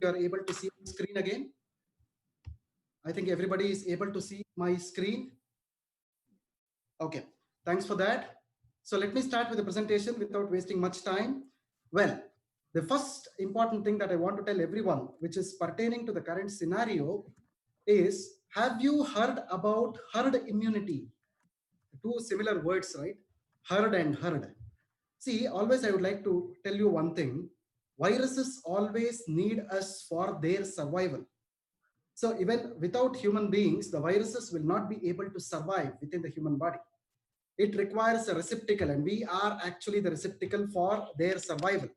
you are able to see the screen again. I think everybody is able to see my screen. Okay, thanks for that. So let me start with the presentation without wasting much time. Well, the first important thing that I want to tell everyone, which is pertaining to the current scenario, is have you heard about herd immunity? Two similar words, right? Herd and herd. See, always I would like to tell you one thing. Viruses always need us for their survival. So even without human beings, the viruses will not be able to survive within the human body. It requires a receptacle, and we are actually the receptacle for their survival.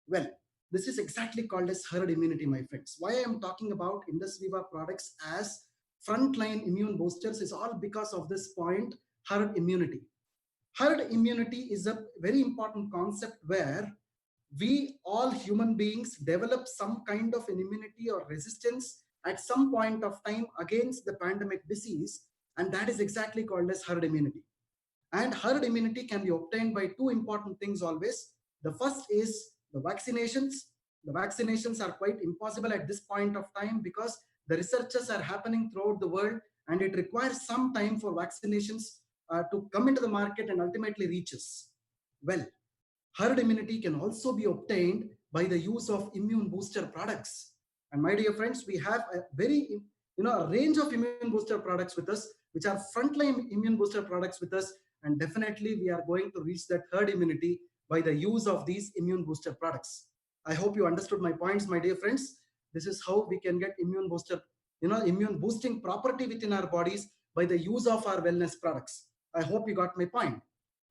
Well, this is exactly called as herd immunity, my friends. Why I am talking about Indus Viva products as frontline immune boosters is all because of this point, herd immunity. Herd immunity is a very important concept where we all human beings develop some kind of an immunity or resistance at some point of time against the pandemic disease, and that is exactly called as herd immunity. And herd immunity can be obtained by two important things always. The first is the vaccinations. The vaccinations are quite impossible at this point of time because the researches are happening throughout the world, and it requires some time for vaccinations to come into the market and ultimately reach us. Well, herd immunity can also be obtained by the use of immune booster products. And my dear friends, we have a very a range of immune booster products with us, which are frontline immune booster products with us, and definitely we are going to reach that herd immunity by the use of these immune booster products. I hope you understood my points, my dear friends. This is how we can get immune booster, immune boosting property within our bodies by the use of our wellness products. I hope you got my point.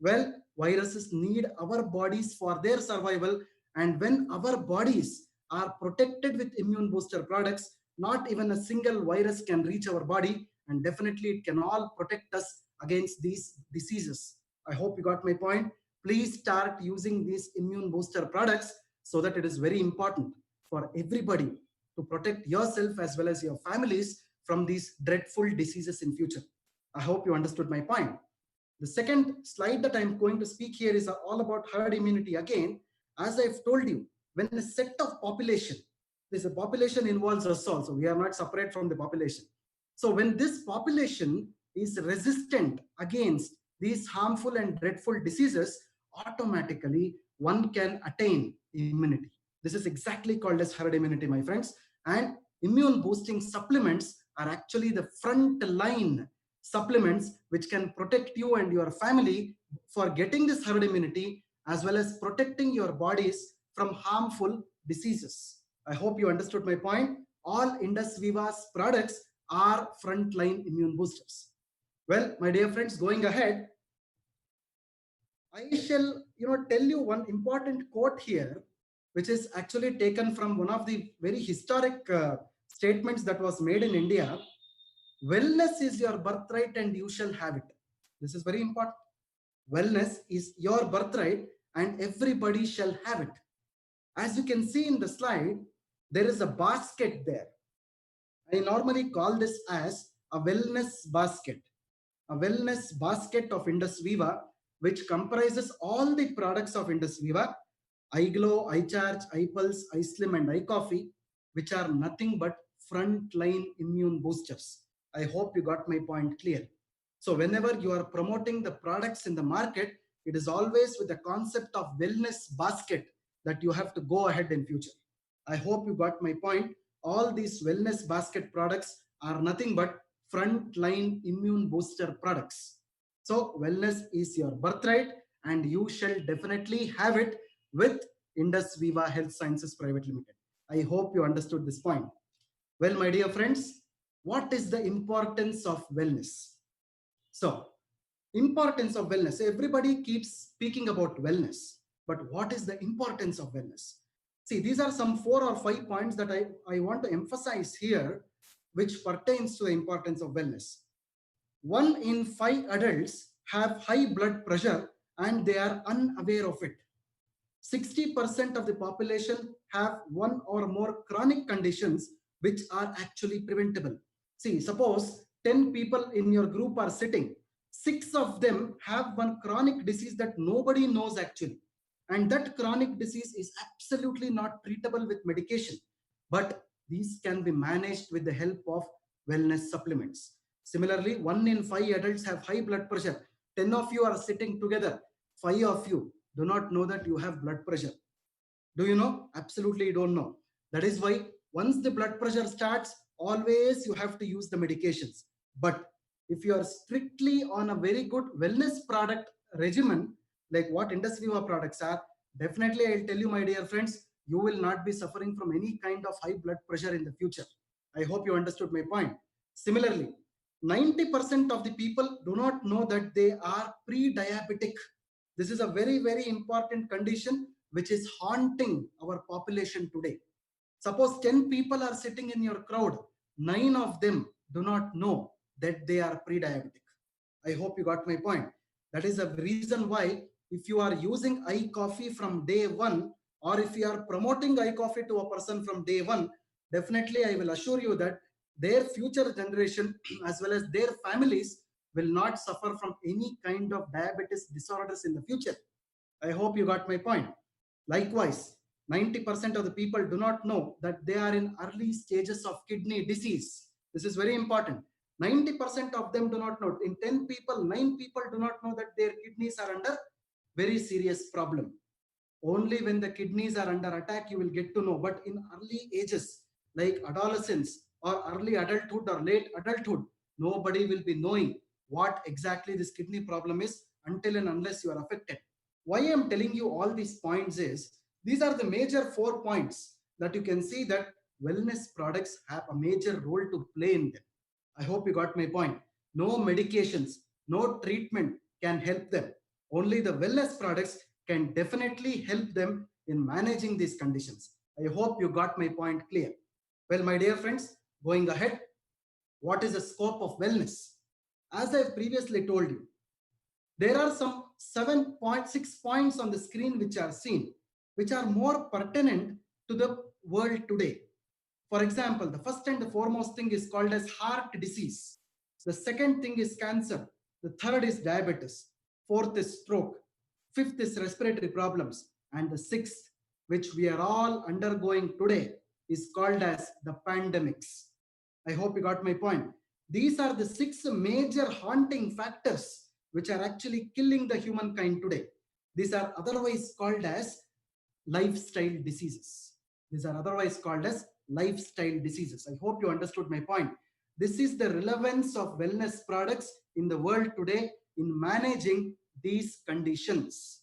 Well, viruses need our bodies for their survival, and when our bodies are protected with immune booster products, not even a single virus can reach our body, and definitely it can all protect us against these diseases. I hope you got my point. Please start using these immune booster products so that it is very important for everybody to protect yourself as well as your families from these dreadful diseases in future. I hope you understood my point. The second slide that I'm going to speak here is all about herd immunity again. As I've told you, when a set of population, this a population involves us also. We are not separate from the population. So when this population is resistant against these harmful and dreadful diseases, automatically one can attain immunity. This is exactly called as herd immunity, my friends. And immune boosting supplements are actually the front line supplements which can protect you and your family for getting this herd immunity as well as protecting your bodies from harmful diseases. I hope you understood my point. All Indus Viva's products are frontline immune boosters. Well, my dear friends, going ahead, I shall tell you one important quote here, which is actually taken from one of the very historic statements that was made in India. Wellness is your birthright and you shall have it. This is very important. Wellness is your birthright and everybody shall have it. As you can see in the slide, there is a basket there. I normally call this as a wellness basket. A wellness basket of Indus Viva, which comprises all the products of Indus Viva, iGlow, iCharge, iPulse, iSlim, and iCoffee, which are nothing but frontline immune boosters. I hope you got my point clear. So whenever you are promoting the products in the market, it is always with the concept of wellness basket that you have to go ahead in future. I hope you got my point. All these wellness basket products are nothing but frontline immune booster products. So wellness is your birthright and you shall definitely have it with Indus Viva Health Sciences Private Limited. I hope you understood this point. Well, my dear friends, what is the importance of wellness? So, importance of wellness. Everybody keeps speaking about wellness, but what is the importance of wellness? See, these are some 4 or 5 points that I want to emphasize here, which pertains to the importance of wellness. 1 in 5 adults have high blood pressure and they are unaware of it. 60% of the population have one or more chronic conditions which are actually preventable. See, suppose 10 people in your group are sitting, 6 of them have one chronic disease that nobody knows actually. And that chronic disease is absolutely not treatable with medication. but these can be managed with the help of wellness supplements. Similarly, 1 in 5 adults have high blood pressure. 10 of you are sitting together, 5 of you do not know that you have blood pressure. Do you know? Absolutely, you don't know. That is why once the blood pressure starts, always you have to use the medications. But if you are strictly on a very good wellness product regimen, like what Indus Viva products are, definitely I'll tell you, my dear friends, you will not be suffering from any kind of high blood pressure in the future. I hope you understood my point. Similarly, 90% of the people do not know that they are pre-diabetic. This is a very, very important condition which is haunting our population today. Suppose 10 people are sitting in your crowd, 9 of them do not know that they are pre-diabetic. I hope you got my point. That is the reason why if you are using iCoffee from day one, or if you are promoting iCoffee to a person from day one, definitely I will assure you that their future generation as well as their families will not suffer from any kind of diabetes disorders in the future. I hope you got my point. Likewise, 90% of the people do not know that they are in early stages of kidney disease. This is very important. 90% of them do not know. In 10 people, 9 people do not know that their kidneys are under very serious problem. Only when the kidneys are under attack, you will get to know. But in early ages, like adolescence or early adulthood or late adulthood, nobody will be knowing what exactly this kidney problem is until and unless you are affected. Why I am telling you all these points is, these are the major 4 points that you can see that wellness products have a major role to play in them. I hope you got my point. No medications, no treatment can help them. Only the wellness products can definitely help them in managing these conditions. I hope you got my point clear. Well, my dear friends, going ahead, what is the scope of wellness? As I previously told you, there are some 7.6 points on the screen which are seen, which are more pertinent to the world today. For example, the first and the foremost thing is called as heart disease. The second thing is cancer. The third is diabetes. Fourth is stroke. Fifth is respiratory problems. And the sixth, which we are all undergoing today, is called as the pandemics. I hope you got my point. These are the 6 major haunting factors which are actually killing the humankind today. These are otherwise called as lifestyle diseases. These are otherwise called as lifestyle diseases. I hope you understood my point. This is the relevance of wellness products in the world today in managing these conditions.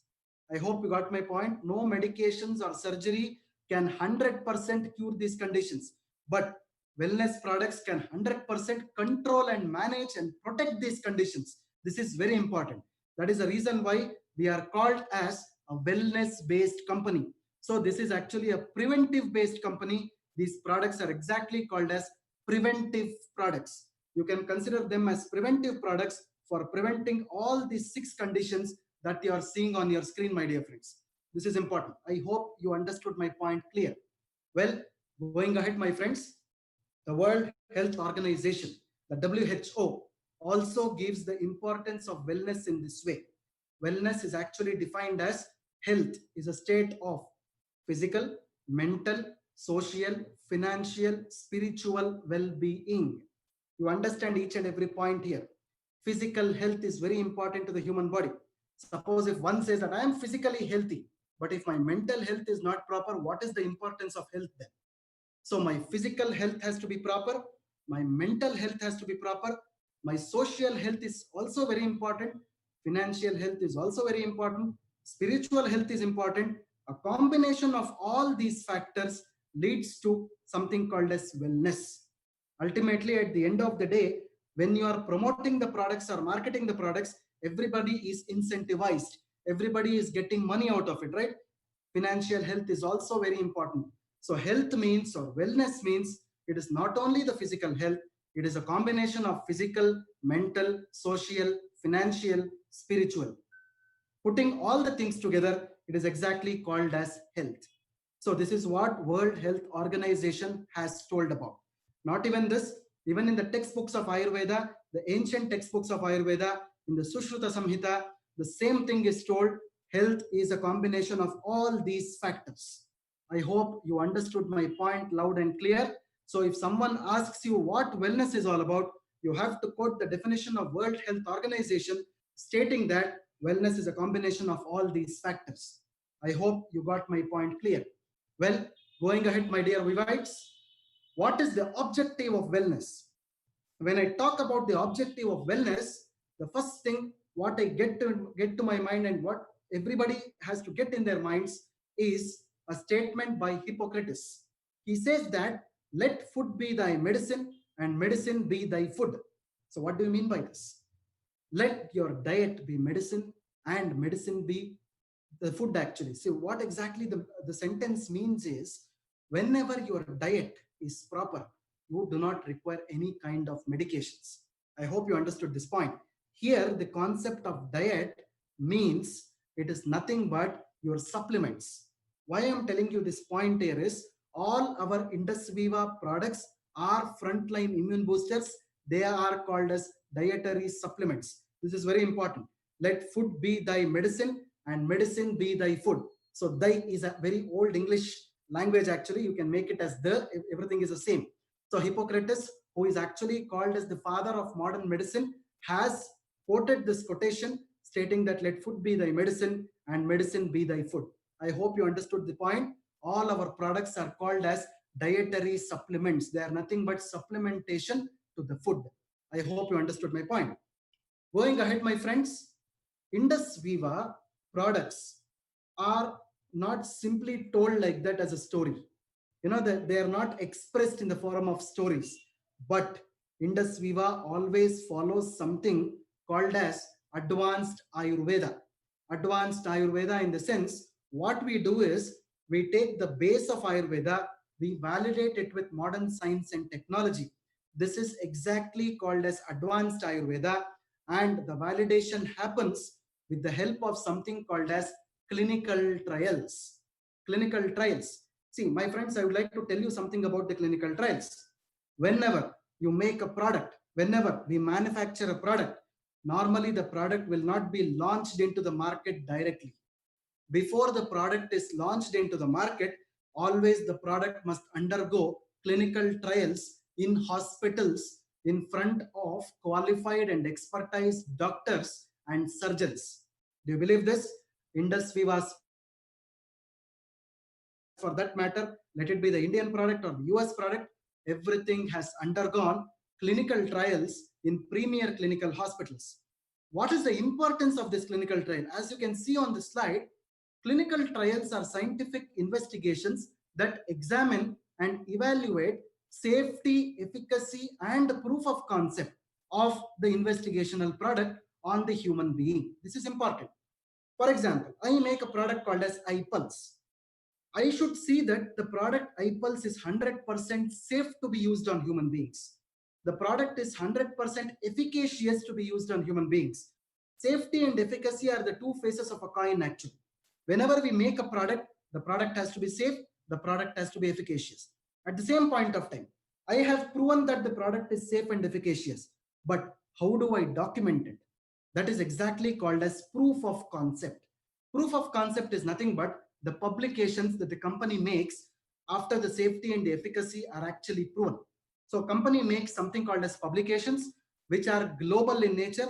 I hope you got my point. No medications or surgery can 100% cure these conditions, but wellness products can 100% control and manage and protect these conditions. This is very important. That is the reason why we are called as a wellness based company. So this is actually a preventive based company. These products are exactly called as preventive products. You can consider them as preventive products for preventing all these 6 conditions that you are seeing on your screen, my dear friends. This is important. I hope you understood my point clear. Well, going ahead, my friends, the World Health Organization, the WHO, also gives the importance of wellness in this way. Wellness is actually defined as health is a state of physical, mental, social, financial, spiritual well-being. You understand each and every point here. Physical health is very important to the human body. Suppose if one says that I am physically healthy, but if my mental health is not proper, what is the importance of health then? So my physical health has to be proper, my mental health has to be proper, my social health is also very important, financial health is also very important, spiritual health is important. A combination of all these factors leads to something called as wellness. Ultimately, at the end of the day, when you are promoting the products or marketing the products, everybody is incentivized. Everybody is getting money out of it, right? Financial health is also very important. So health means, or wellness means, it is not only the physical health, it is a combination of physical, mental, social, financial, spiritual. Putting all the things together, it is exactly called as health. So this is what World Health Organization has told about. Not even this, even in the textbooks of Ayurveda, the ancient textbooks of Ayurveda, in the Sushruta Samhita, the same thing is told. Health is a combination of all these factors. I hope you understood my point loud and clear. So if someone asks you what wellness is all about, you have to quote the definition of World Health Organization stating that wellness is a combination of all these factors. I hope you got my point clear. Well, going ahead, my dear Vivites, what is the objective of wellness? When I talk about the objective of wellness, the first thing what I get to my mind and what everybody has to get in their minds is a statement by Hippocrates. He says that let food be thy medicine and medicine be thy food. So what do you mean by this? Let your diet be medicine and medicine be the food actually. See what exactly the sentence means is whenever your diet is proper, you do not require any kind of medications. I hope you understood this point. Here, the concept of diet means it is nothing but your supplements. Why I'm telling you this point here is all our Indus Viva products are frontline immune boosters. They are called as dietary supplements. This is very important. Let food be thy medicine and medicine be thy food. So thy is a very old English language actually. You can make it as the, everything is the same. So Hippocrates, who is actually called as the father of modern medicine, has quoted this quotation stating that let food be thy medicine and medicine be thy food. I hope you understood the point. All our products are called as dietary supplements. They are nothing but supplementation to the food. I hope you understood my point. Going ahead, my friends, Indus Viva products are not simply told like that as a story. You know that they are not expressed in the form of stories, but Indus Viva always follows something called as advanced Ayurveda. Advanced Ayurveda in the sense, what we do is we take the base of Ayurveda, we validate it with modern science and technology. This is exactly called as advanced Ayurveda, and the validation happens with the help of something called as clinical trials. Clinical trials. See, my friends, I would like to tell you something about the clinical trials. Whenever you make a product, whenever we manufacture a product, normally the product will not be launched into the market directly. Before the product is launched into the market, always the product must undergo clinical trials in hospitals in front of qualified and expertise doctors and surgeons. Do you believe this? Indus Viva's, for that matter, let it be the Indian product or the US product, everything has undergone clinical trials in premier clinical hospitals. What is the importance of this clinical trial? As you can see on the slide, clinical trials are scientific investigations that examine and evaluate safety, efficacy, and proof of concept of the investigational product on the human being. This is important. For example, I make a product called as iPulse. I should see that the product iPulse is 100% safe to be used on human beings. The product is 100% efficacious to be used on human beings. Safety and efficacy are the two faces of a coin actually. Whenever we make a product, the product has to be safe, the product has to be efficacious. At the same point of time, I have proven that the product is safe and efficacious, but how do I document it? That is exactly called as proof of concept. Proof of concept is nothing but the publications that the company makes after the safety and the efficacy are actually proven. So company makes something called as publications, which are global in nature,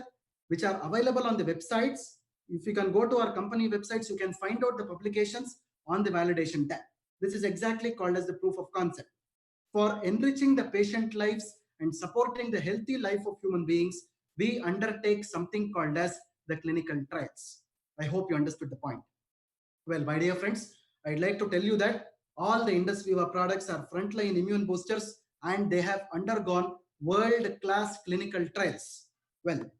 which are available on the websites. If you can go to our company websites, you can find out the publications on the validation tab. This is exactly called as the proof of concept. For enriching the patient lives and supporting the healthy life of human beings, we undertake something called as the clinical trials. I hope you understood the point. Well, my dear friends, I'd like to tell you that all the Indus Viva products are frontline immune boosters and they have undergone world-class clinical trials. Well,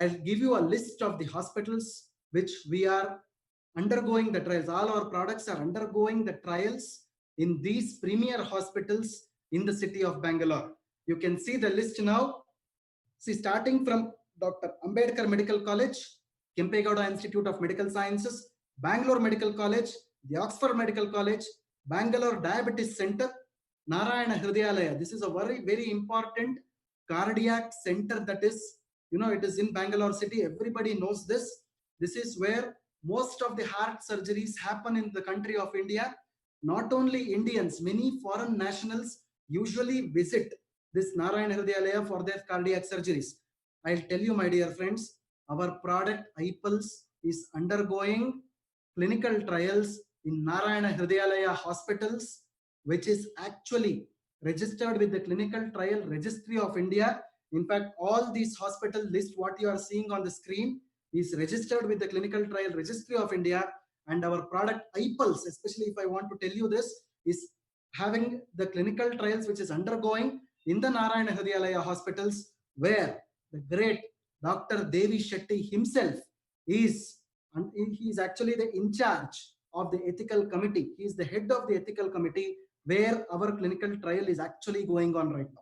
I'll give you a list of the hospitals which we are undergoing the trials. All our products are undergoing the trials in these premier hospitals in the city of Bangalore. You can see the list now. See, starting from Dr. Ambedkar Medical College, Kempegowda Institute of Medical Sciences, Bangalore Medical College, the Oxford Medical College, Bangalore Diabetes Center, Narayana Hridayalaya. This is a very, very important cardiac center that is, it is in Bangalore city. Everybody knows this. This is where most of the heart surgeries happen in the country of India. Not only Indians, many foreign nationals usually visit this Narayana Hrudayalaya for their cardiac surgeries. I'll tell you, my dear friends, our product iPulse is undergoing clinical trials in Narayana Hrudayalaya hospitals, which is actually registered with the Clinical Trial Registry of India. In fact, all these hospital list, what you are seeing on the screen, is registered with the Clinical Trial Registry of India. And our product iPulse, especially if I want to tell you this, is having the clinical trials which is undergoing in the Narayana Hrudayalaya hospitals, where the great Dr. Devi Shetty himself is, and he is actually the in charge of the ethical committee. He is the head of the ethical committee where our clinical trial is actually going on right now.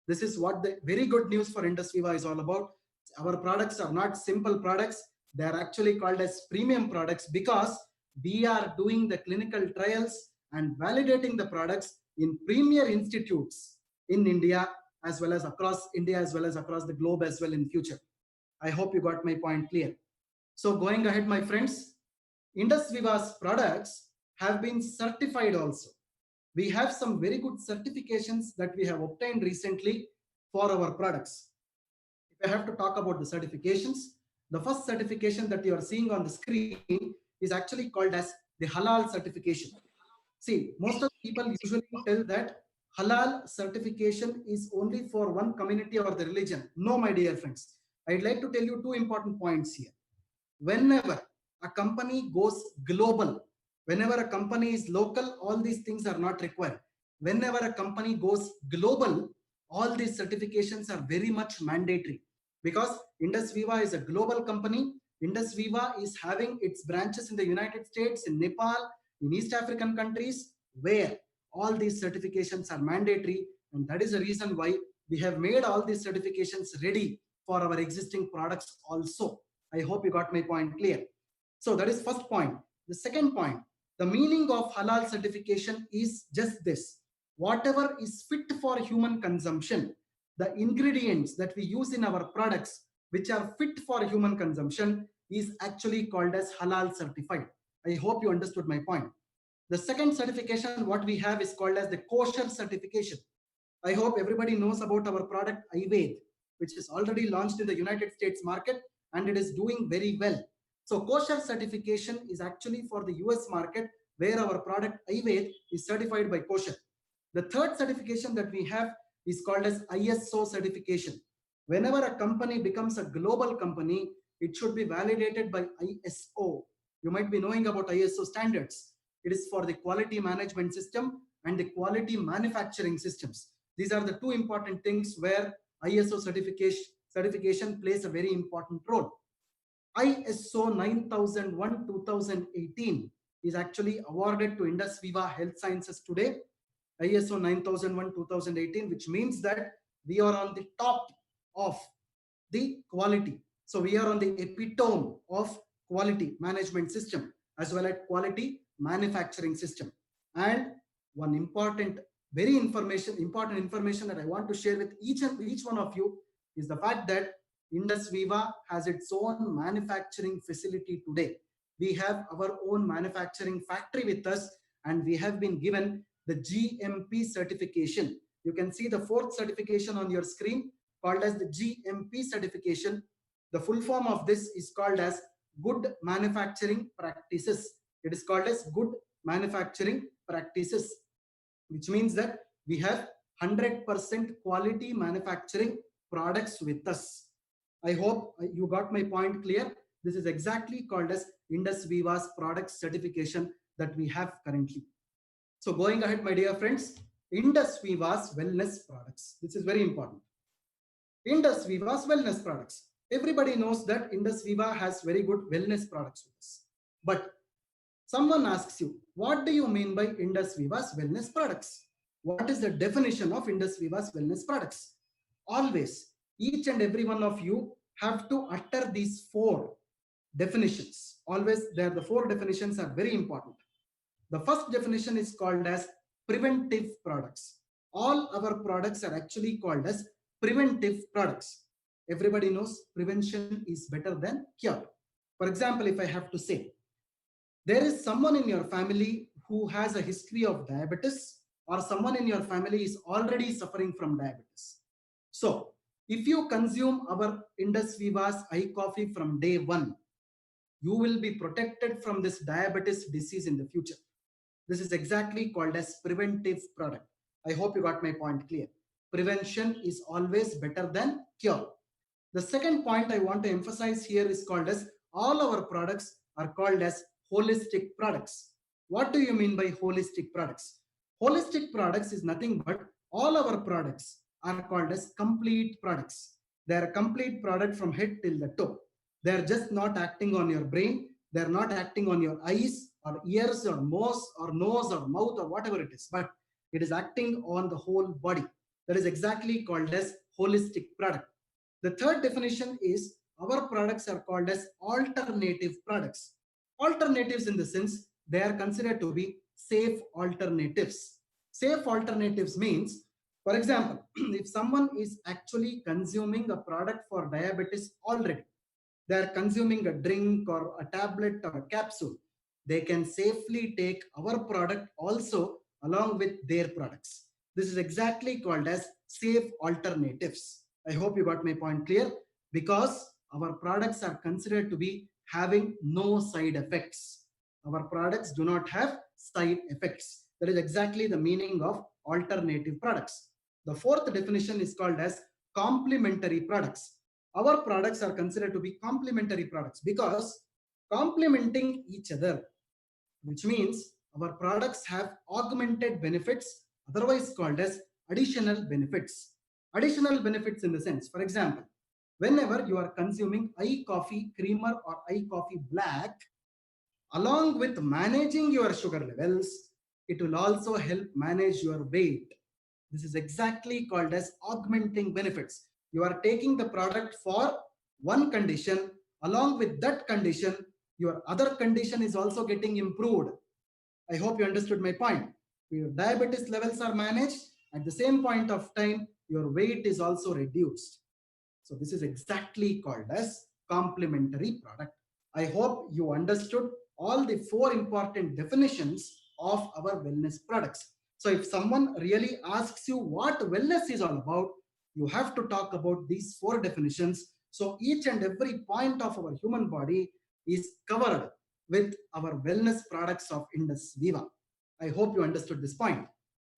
This is what the very good news for Indus Viva is all about. Our products are not simple products. They are actually called as premium products because we are doing the clinical trials and validating the products in premier institutes in India as well as across India as well as across the globe as well in future. I hope you got my point clear. So going ahead, my friends, Indus Viva's products have been certified also. We have some very good certifications that we have obtained recently for our products. If I have to talk about the certifications, the first certification that you are seeing on the screen is actually called as the Halal certification. See, most of the people usually tell that Halal certification is only for one community or the religion. No, my dear friends. I'd like to tell you two important points here. Whenever a company goes global, whenever a company is local, all these things are not required. Whenever a company goes global, all these certifications are very much mandatory because Indus Viva is a global company. Indus Viva is having its branches in the United States, in Nepal, in East African countries, where all these certifications are mandatory. And that is the reason why we have made all these certifications ready for our existing products also. I hope you got my point clear. So that is first point. The second point, the meaning of halal certification is just this. Whatever is fit for human consumption, the ingredients that we use in our products which are fit for human consumption is actually called as halal certified. I hope you understood my point. The second certification what we have is called as the kosher certification. I hope everybody knows about our product Ayurved, which is already launched in the United States market and it is doing very well. So kosher certification is actually for the US market where our product Ayurved is certified by kosher. The third certification that we have is called as ISO certification. Whenever a company becomes a global company, it should be validated by ISO. You might be knowing about ISO standards. It is for the quality management system and the quality manufacturing systems. These are the two important things where ISO certification plays a very important role. ISO 9001-2018 is actually awarded to Indus Viva Health Sciences today. ISO 9001-2018, which means that we are on the top of the quality. So we are on the epitome of quality management system as well as quality manufacturing system. And one important information that I want to share with each one of you is the fact that Indus Viva has its own manufacturing facility today. We have our own manufacturing factory with us and we have been given the GMP certification. You can see the fourth certification on your screen called as the GMP certification. The full form of this is called as Good Manufacturing Practices. It is called as Good Manufacturing Practices, which means that we have 100% quality manufacturing products with us. I hope you got my point clear. This is exactly called as Indus Viva's product certification that we have currently. So going ahead, my dear friends, Indus Viva's wellness products. This is very important. Indus Viva's wellness products. Everybody knows that Indus Viva has very good wellness products with us. But someone asks you, what do you mean by Indus Viva's wellness products? What is the definition of Indus Viva's wellness products? Always, each and every one of you have to utter these four definitions. Always, the four definitions are very important. The first definition is called as preventive products. All our products are actually called as preventive products. Everybody knows prevention is better than cure. For example, if I have to say, there is someone in your family who has a history of diabetes or someone in your family is already suffering from diabetes. So if you consume our Indus Viva's iCoffee from day one, you will be protected from this diabetes disease in the future. This is exactly called as preventive product. I hope you got my point clear. Prevention is always better than cure. The second point I want to emphasize here is called as all our products are called as holistic products. What do you mean by holistic products? Holistic products is nothing but all our products are called as complete products. They are a complete product from head till the toe. They are just not acting on your brain. They are not acting on your eyes or ears or nose or mouth or whatever it is, but it is acting on the whole body. That is exactly called as holistic product. The third definition is our products are called as alternative products. Alternatives in the sense they are considered to be safe alternatives. Safe alternatives means, for example, if someone is actually consuming a product for diabetes already, they are consuming a drink or a tablet or a capsule, they can safely take our product also along with their products. This is exactly called as safe alternatives. I hope you got my point clear, because our products are considered to be having no side effects. Our products do not have side effects. That is exactly the meaning of alternative products. The fourth definition is called as complementary products. Our products are considered to be complementary products because complementing each other, which means our products have augmented benefits, otherwise called as additional benefits. Additional benefits in the sense, for example, whenever you are consuming iCoffee Creamer or iCoffee Black, along with managing your sugar levels, it will also help manage your weight. This is exactly called as augmenting benefits. You are taking the product for one condition, along with that condition, your other condition is also getting improved. I hope you understood my point. Your diabetes levels are managed. At the same point of time, your weight is also reduced. So this is exactly called as complementary product. I hope you understood all the four important definitions of our wellness products. So if someone really asks you what wellness is all about, you have to talk about these four definitions. So each and every point of our human body is covered with our wellness products of Indus Viva. I hope you understood this point.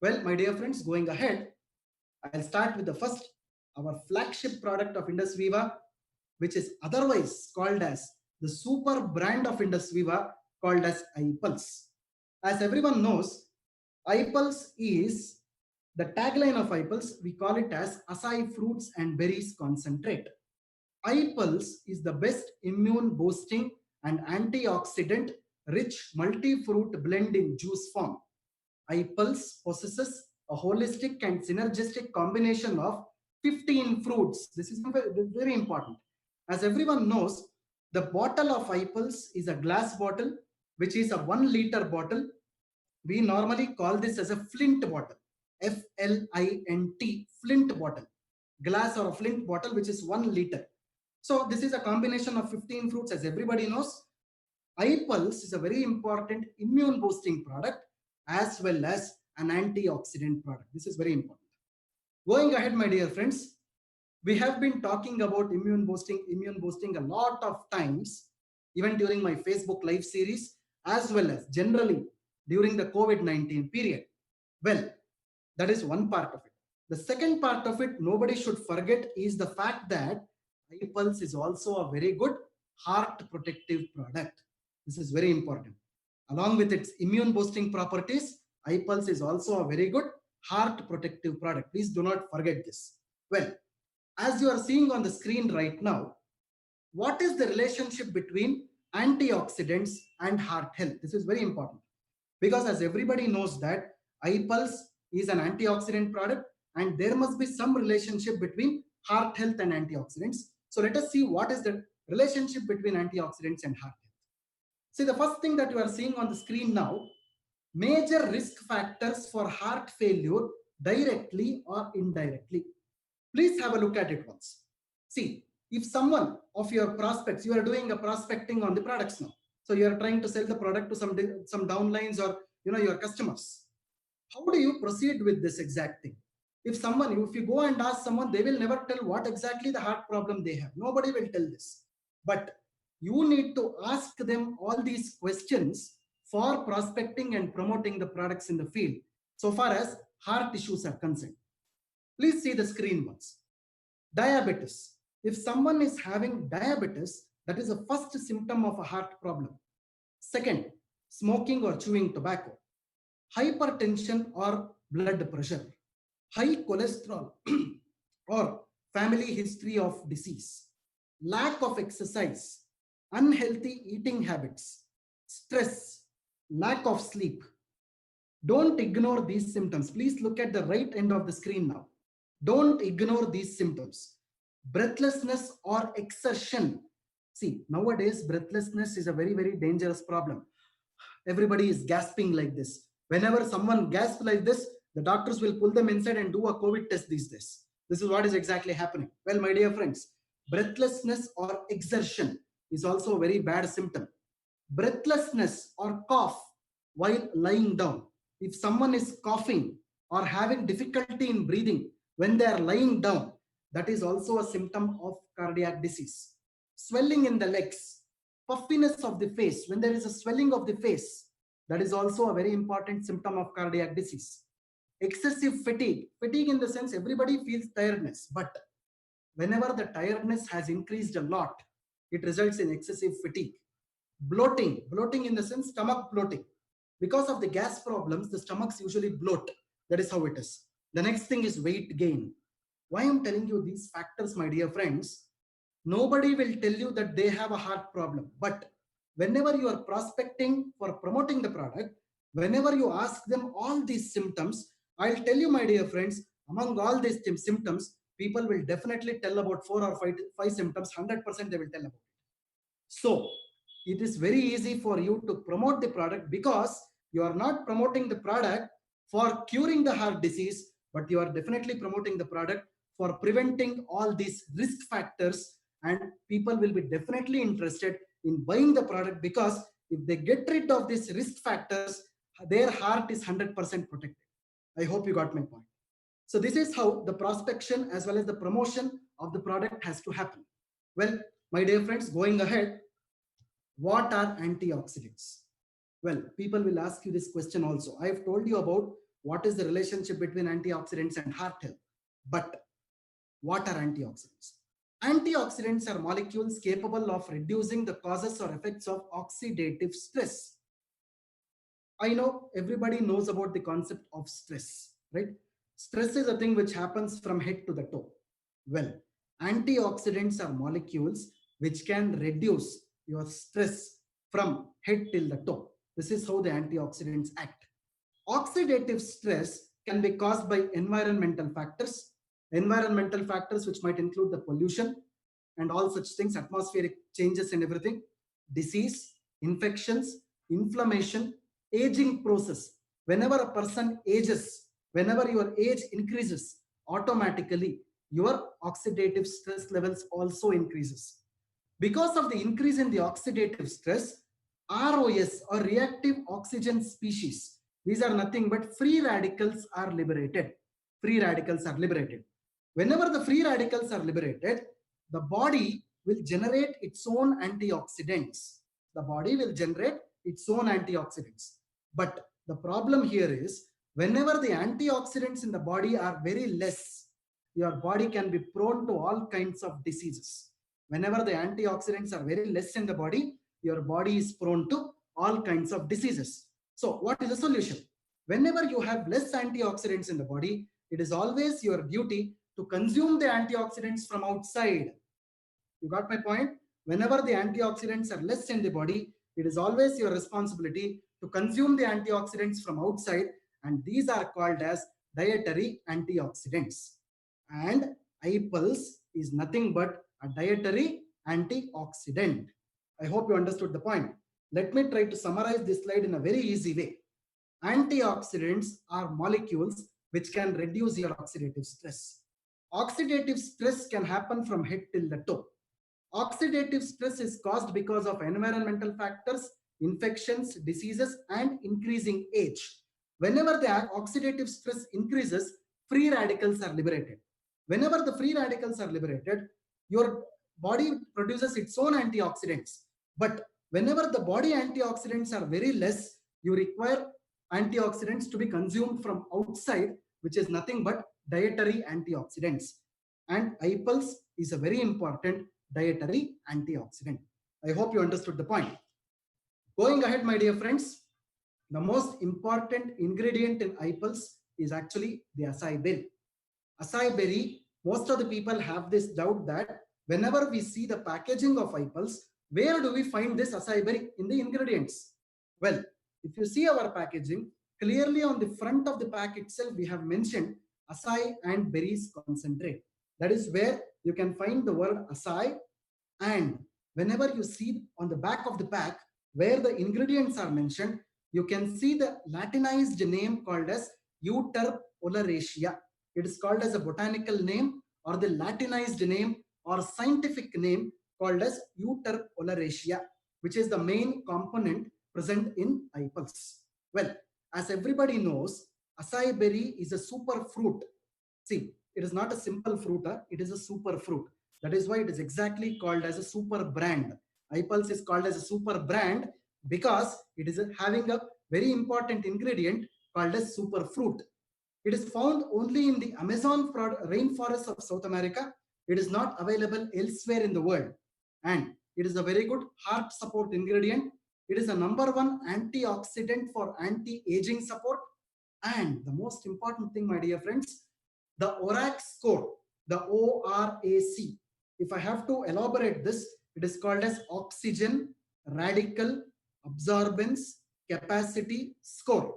Well, my dear friends, going ahead, I'll start with the first, our flagship product of Indus Viva, which is otherwise called as the super brand of Indus Viva, called as iPulse. As everyone knows, iPulse is the tagline of iPulse. We call it as acai fruits and berries concentrate. iPulse is the best immune boosting and antioxidant rich multi-fruit blend in juice form. iPulse possesses a holistic and synergistic combination of 15 fruits. This is very important. As everyone knows, the bottle of iPulse is a glass bottle, which is a 1 liter bottle. We normally call this as a flint bottle, Flint, flint bottle, glass or a flint bottle, which is 1 liter. So this is a combination of 15 fruits. As everybody knows, iPulse is a very important immune boosting product as well as an antioxidant product. This is very important. Going ahead, my dear friends, we have been talking about immune boosting a lot of times, even during my Facebook live series, as well as generally during the COVID-19 period. Well, that is one part of it. The second part of it, nobody should forget, is the fact that iPulse is also a very good heart protective product. This is very important. Along with its immune boosting properties, iPulse is also a very good heart protective product. Please do not forget this. Well, as you are seeing on the screen right now, what is the relationship between antioxidants and heart health? This is very important, because as everybody knows that iPulse is an antioxidant product and there must be some relationship between heart health and antioxidants. So let us see what is the relationship between antioxidants and heart health. See, the first thing that you are seeing on the screen now, major risk factors for heart failure directly or indirectly. Please have a look at it once. See, if someone of your prospects, you are doing a prospecting on the products now. So you are trying to sell the product to some downlines or your customers. How do you proceed with this exact thing? If you go and ask someone, they will never tell what exactly the heart problem they have. Nobody will tell this. But you need to ask them all these questions for prospecting and promoting the products in the field, so far as heart issues are concerned. Please see the screen once. Diabetes. If someone is having diabetes, that is the first symptom of a heart problem. Second, smoking or chewing tobacco. Hypertension or blood pressure. High cholesterol or family history of disease. Lack of exercise. Unhealthy eating habits. Stress. Lack of sleep. Don't ignore these symptoms. Please look at the right end of the screen now. Don't ignore these symptoms. Breathlessness or exertion. See, nowadays, breathlessness is a very, very dangerous problem. Everybody is gasping like this. Whenever someone gasps like this, the doctors will pull them inside and do a COVID test these days. This is what is exactly happening. Well, my dear friends, breathlessness or exertion is also a very bad symptom. Breathlessness or cough while lying down. If someone is coughing or having difficulty in breathing when they are lying down, that is also a symptom of cardiac disease. Swelling in the legs, puffiness of the face. When there is a swelling of the face, that is also a very important symptom of cardiac disease. Excessive fatigue. Fatigue in the sense everybody feels tiredness, but whenever the tiredness has increased a lot, it results in excessive fatigue. Bloating. Bloating in the sense stomach bloating. Because of the gas problems, the stomachs usually bloat. That is how it is. The next thing is weight gain. Why I'm telling you these factors, my dear friends? Nobody will tell you that they have a heart problem. But whenever you are prospecting for promoting the product, whenever you ask them all these symptoms, I'll tell you, my dear friends, among all these symptoms, people will definitely tell about 4 or 5 symptoms. 100% they will tell about it. So it is very easy for you to promote the product, because you are not promoting the product for curing the heart disease, but you are definitely promoting the product for preventing all these risk factors, and people will be definitely interested in buying the product, because if they get rid of these risk factors, their heart is 100% protected. I hope you got my point. So this is how the prospection as well as the promotion of the product has to happen. Well, my dear friends, going ahead, what are antioxidants? Well, people will ask you this question also. I have told you about what is the relationship between antioxidants and heart health. But what are antioxidants? Antioxidants are molecules capable of reducing the causes or effects of oxidative stress. I know everybody knows about the concept of stress, right? Stress is a thing which happens from head to the toe. Well, antioxidants are molecules which can reduce your stress from head till the toe. This is how the antioxidants act. Oxidative stress can be caused by environmental factors which might include the pollution and all such things, atmospheric changes and everything, disease, infections, inflammation, aging process. Whenever a person ages, whenever your age increases, automatically your oxidative stress levels also increases. Because of the increase in the oxidative stress, ROS or reactive oxygen species, these are nothing but free radicals are liberated. Free radicals are liberated. Whenever the free radicals are liberated, the body will generate its own antioxidants. The body will generate its own antioxidants. But the problem here is, whenever the antioxidants in the body are very less, your body can be prone to all kinds of diseases. Whenever the antioxidants are very less in the body, your body is prone to all kinds of diseases. So what is the solution? Whenever you have less antioxidants in the body, it is always your duty to consume the antioxidants from outside. You got my point? Whenever the antioxidants are less in the body, it is always your responsibility to consume the antioxidants from outside, and these are called as dietary antioxidants. And iPulse is nothing but a dietary antioxidant. I hope you understood the point. Let me try to summarize this slide in a very easy way. Antioxidants are molecules which can reduce your oxidative stress. Oxidative stress can happen from head till the toe. Oxidative stress is caused because of environmental factors infections, diseases, and increasing age. Whenever the oxidative stress increases, free radicals are liberated. Whenever the free radicals are liberated, your body produces its own antioxidants. But whenever the body antioxidants are very less, you require antioxidants to be consumed from outside, which is nothing but dietary antioxidants. And iPulse is a very important dietary antioxidant. I hope you understood the point. Going ahead, my dear friends, the most important ingredient in iPulse is actually the acai berry. Acai berry, most of the people have this doubt that whenever we see the packaging of iPulse, where do we find this acai berry in the ingredients? Well, if you see our packaging, clearly on the front of the pack itself, we have mentioned acai and berries concentrate. That is where you can find the word acai. And whenever you see on the back of the pack where the ingredients are mentioned, you can see the Latinized name called as Euterpe oleracea. It is called as a botanical name or the Latinized name or scientific name called as Euterpe oleracea, which is the main component present in iPulse. Well, as everybody knows, acai berry is a super fruit. See, it is not a simple fruit, it is a super fruit. That is why it is exactly called as a super brand. iPulse is called as a super brand because it is having a very important ingredient called as super fruit. It is found only in the Amazon rainforest of South America. It is not available elsewhere in the world. And it is a very good heart support ingredient. It is a #1 antioxidant for anti-aging support. And the most important thing, my dear friends, the ORAC score, the ORAC. If I have to elaborate this, it is called as oxygen radical absorbance capacity score.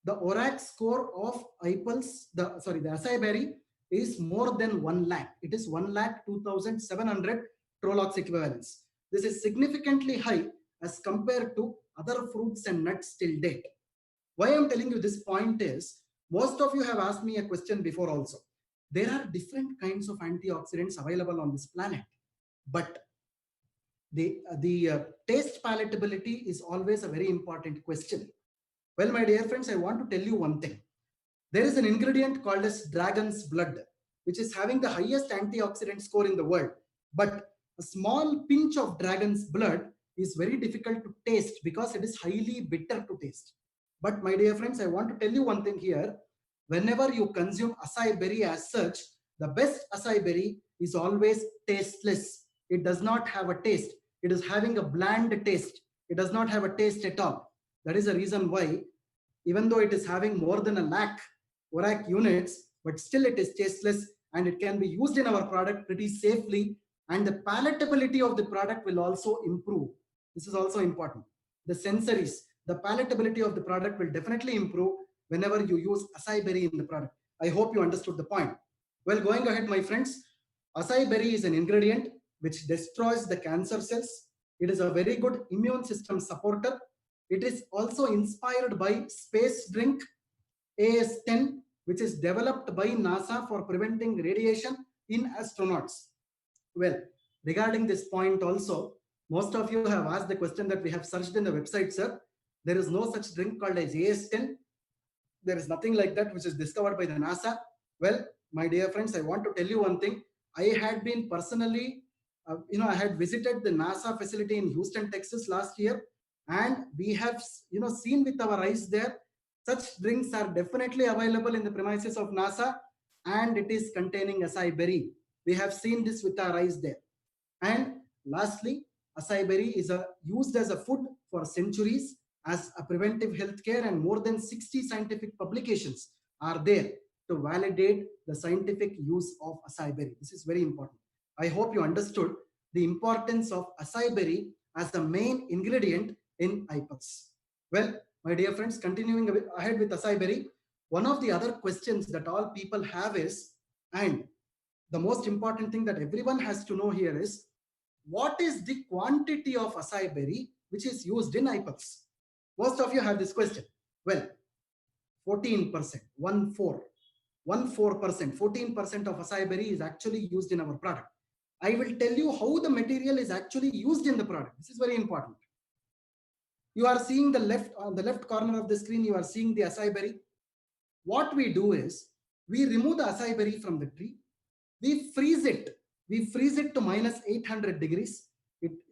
The ORAC score of iPulse, the acai berry is more than 1 lakh. It is 1,02,700 Trolox equivalents. This is significantly high as compared to other fruits and nuts till date. Why I'm telling you this point is, most of you have asked me a question before also. There are different kinds of antioxidants available on this planet, but the taste palatability is always a very important question. Well, my dear friends, I want to tell you one thing. There is an ingredient called as dragon's blood, which is having the highest antioxidant score in the world. But a small pinch of dragon's blood is very difficult to taste because it is highly bitter to taste. But my dear friends, I want to tell you one thing here. Whenever you consume acai berry as such, the best acai berry is always tasteless. It does not have a taste. It is having a bland taste. It does not have a taste at all. That is the reason why, even though it is having more than 1 lakh ORAC units, but still it is tasteless and it can be used in our product pretty safely, and the palatability of the product will also improve. This is also important. The sensories, the palatability of the product will definitely improve whenever you use acai berry in the product. I hope you understood the point. Well, going ahead, my friends, acai berry is an ingredient which destroys the cancer cells. It is a very good immune system supporter. It is also inspired by space drink AS10, which is developed by NASA for preventing radiation in astronauts. Well, regarding this point also, most of you have asked the question that we have searched in the website, sir. There is no such drink called as AS10. There is nothing like that which is discovered by the NASA. Well, my dear friends, I want to tell you one thing. I had been personally, I had visited the NASA facility in Houston, Texas last year, and we have, seen with our eyes there. Such drinks are definitely available in the premises of NASA, and it is containing acai berry. We have seen this with our eyes there. And lastly, acai berry is used as a food for centuries as a preventive healthcare, and more than 60 scientific publications are there to validate the scientific use of acai berry. This is very important. I hope you understood the importance of acai berry as the main ingredient in iPulse. Well, my dear friends, continuing ahead with acai berry, one of the other questions that all people have is, and the most important thing that everyone has to know here is, what is the quantity of acai berry which is used in iPulse? Most of you have this question. Well, 14%, 14% of acai berry is actually used in our product. I will tell you how the material is actually used in the product. This is very important. You are seeing the left, on the left corner of the screen, you are seeing the acai berry. What we do is we remove the acai berry from the tree. We freeze it. We freeze it to minus 800 degrees.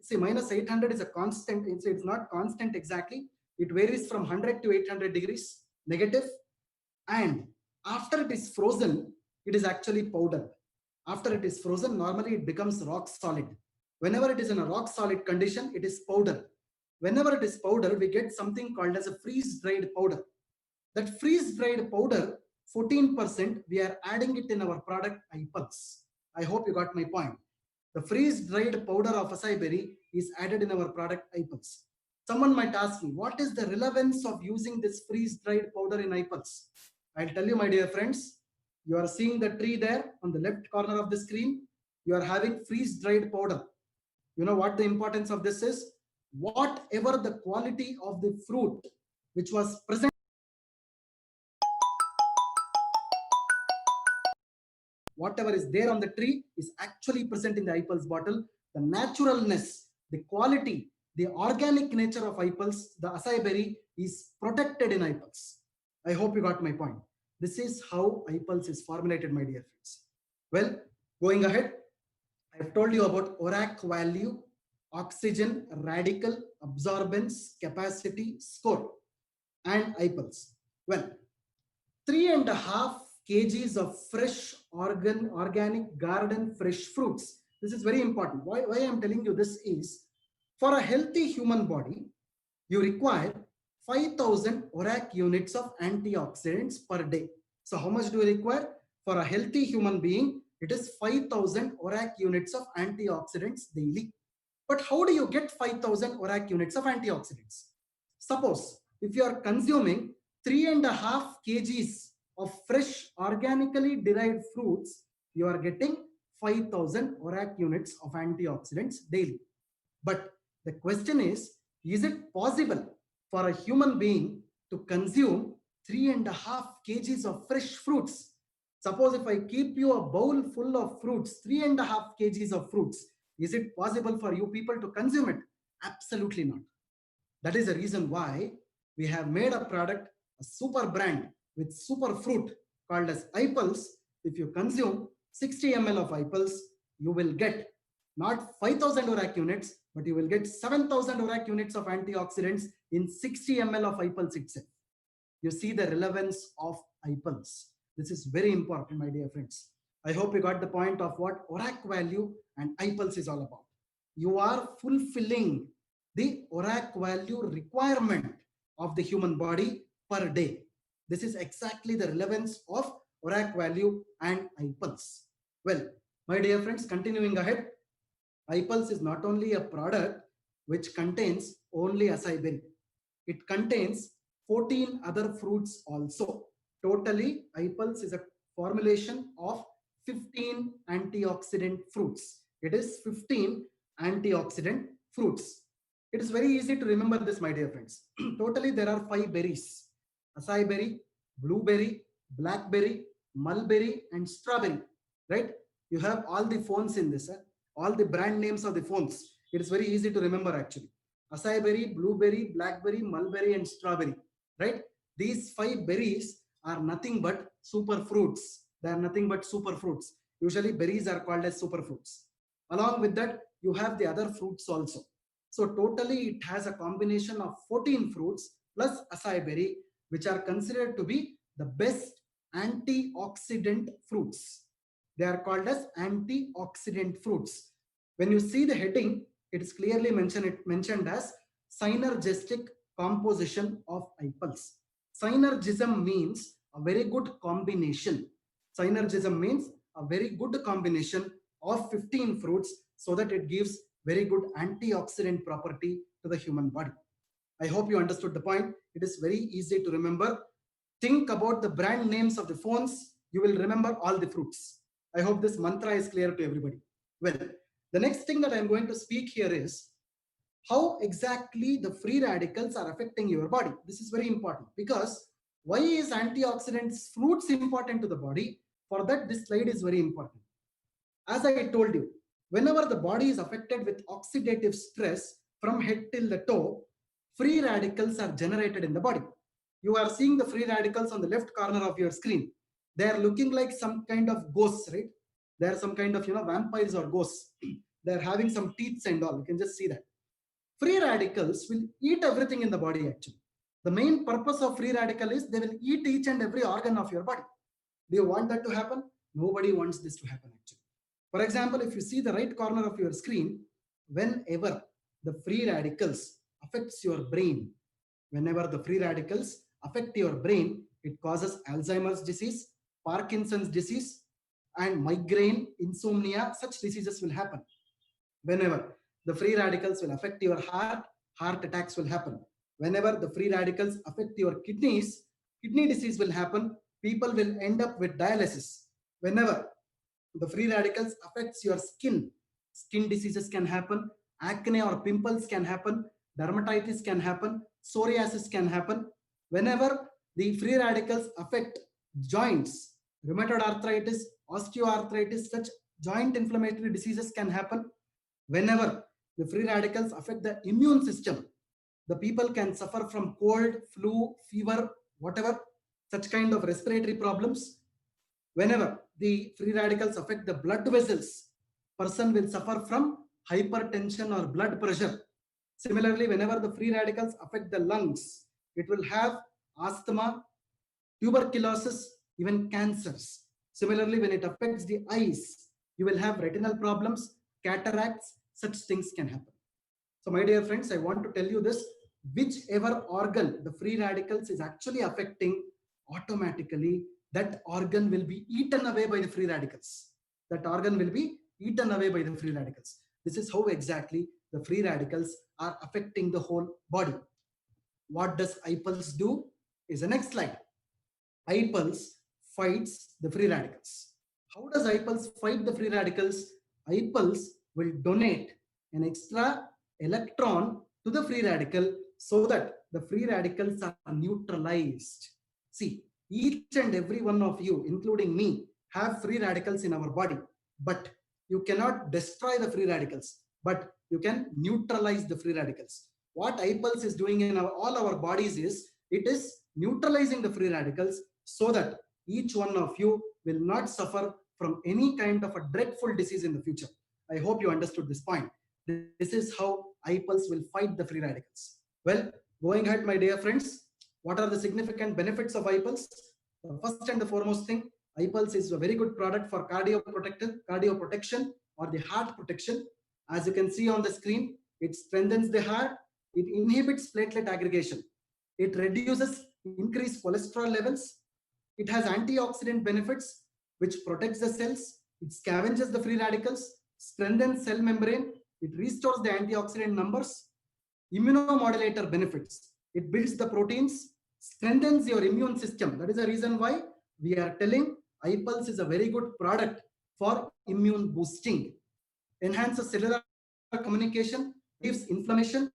See, minus 800 is a constant. It's not constant exactly. It varies from 100 to 800 degrees negative. And after it is frozen, it is actually powdered. After it is frozen, normally it becomes rock solid. Whenever it is in a rock solid condition, it is powder. Whenever it is powder, we get something called as a freeze dried powder. That freeze dried powder, 14%, we are adding it in our product iPulse. I hope you got my point. The freeze dried powder of acai berry is added in our product iPulse. Someone might ask me, what is the relevance of using this freeze dried powder in iPulse? I'll tell you, my dear friends. You are seeing the tree there on the left corner of the screen. You are having freeze dried powder. You know what the importance of this is? Whatever the quality of the fruit which was present, whatever is there on the tree is actually present in the iPulse bottle. The naturalness, the quality, the organic nature of iPulse, the acai berry is protected in iPulse. I hope you got my point. This is how iPulse is formulated, my dear friends. Well, going ahead, I've told you about ORAC value, oxygen, radical, absorbance, capacity, score, and iPulse. Well, 3.5 kgs of fresh organic garden fresh fruits. This is very important. Why I'm telling you this is, for a healthy human body, you require 5,000 ORAC units of antioxidants per day. So how much do you require? For a healthy human being, it is 5,000 ORAC units of antioxidants daily. But how do you get 5,000 ORAC units of antioxidants? Suppose if you are consuming 3.5 kgs of fresh organically derived fruits, you are getting 5,000 ORAC units of antioxidants daily. But the question is it possible for a human being to consume 3.5 kgs of fresh fruits? Suppose if I keep you a bowl full of fruits, 3.5 kgs of fruits, is it possible for you people to consume it? Absolutely not. That is the reason why we have made a product, a super brand with super fruit called as iPulse. If you consume 60 ml of iPulse, you will get not 5,000 ORAC units, but you will get 7,000 ORAC units of antioxidants in 60 ml of iPulse itself. You see the relevance of iPulse. This is very important, my dear friends. I hope you got the point of what ORAC value and iPulse is all about. You are fulfilling the ORAC value requirement of the human body per day. This is exactly the relevance of ORAC value and iPulse. Well, my dear friends, continuing ahead, iPulse is not only a product which contains only acai berry. It contains 14 other fruits also. Totally, iPulse is a formulation of 15 antioxidant fruits. It is 15 antioxidant fruits. It is very easy to remember this, my dear friends. Totally, there are 5 berries: acai berry, blueberry, blackberry, mulberry, and strawberry. Right? You have all the phones in this. All the brand names of the phones. It is very easy to remember actually. Acai berry, blueberry, blackberry, mulberry, and strawberry. Right? These 5 berries are nothing but super fruits. They are nothing but super fruits. Usually berries are called as super fruits. Along with that, you have the other fruits also. So totally it has a combination of 14 fruits plus acai berry, which are considered to be the best antioxidant fruits. They are called as antioxidant fruits. When you see the heading, it is clearly mentioned as synergistic composition of iPulse. Synergism means a very good combination. Synergism means a very good combination of 15 fruits so that it gives very good antioxidant property to the human body. I hope you understood the point. It is very easy to remember. Think about the brand names of the phones. You will remember all the fruits. I hope this mantra is clear to everybody. Well, the next thing that I'm going to speak here is how exactly the free radicals are affecting your body. This is very important because why is antioxidants fruits important to the body? For that, this slide is very important. As I told you, whenever the body is affected with oxidative stress from head till the toe, free radicals are generated in the body. You are seeing the free radicals on the left corner of your screen. They are looking like some kind of ghosts, right? They are some kind of vampires or ghosts. They are having some teeth and all. You can just see that. Free radicals will eat everything in the body actually. The main purpose of free radical is they will eat each and every organ of your body. Do you want that to happen? Nobody wants this to happen actually. For example, if you see the right corner of your screen, whenever the free radicals affects your brain, whenever the free radicals affect your brain, it causes Alzheimer's disease, Parkinson's disease, and migraine, insomnia. Such diseases will happen. Whenever the free radicals will affect your heart, heart attacks will happen. Whenever the free radicals affect your kidneys, kidney disease will happen. People will end up with dialysis. Whenever the free radicals affects your skin, skin diseases can happen, acne or pimples can happen, dermatitis can happen, psoriasis can happen. Whenever the free radicals affect joints, rheumatoid arthritis, osteoarthritis, such joint inflammatory diseases can happen. Whenever the free radicals affect the immune system, the people can suffer from cold, flu, fever, whatever, such kind of respiratory problems. Whenever the free radicals affect the blood vessels, person will suffer from hypertension or blood pressure. Similarly, whenever the free radicals affect the lungs, it will have asthma, tuberculosis, even cancers. Similarly, when it affects the eyes, you will have retinal problems, cataracts, such things can happen. So my dear friends, I want to tell you this, whichever organ the free radicals is actually affecting, automatically that organ will be eaten away by the free radicals. That organ will be eaten away by the free radicals. This is how exactly the free radicals are affecting the whole body. What does iPulse do is the next slide. iPulse fights the free radicals. How does iPulse fight the free radicals? iPulse will donate an extra electron to the free radical so that the free radicals are neutralized. See, each and every one of you, including me, have free radicals in our body, but you cannot destroy the free radicals, but you can neutralize the free radicals. What iPulse is doing in all our bodies is, it is neutralizing the free radicals so that each one of you will not suffer from any kind of a dreadful disease in the future. I hope you understood this point. This is how iPulse will fight the free radicals. Well, going ahead, my dear friends, what are the significant benefits of iPulse? The first and the foremost thing, iPulse is a very good product for cardio protection or the heart protection. As you can see on the screen, it strengthens the heart, it inhibits platelet aggregation, it reduces increased cholesterol levels, it has antioxidant benefits which protects the cells, it scavenges the free radicals, strengthens cell membrane, it restores the antioxidant numbers, immunomodulator benefits, it builds the proteins, strengthens your immune system. That is the reason why we are telling iPulse is a very good product for immune boosting, enhances cellular communication, reduces inflammation,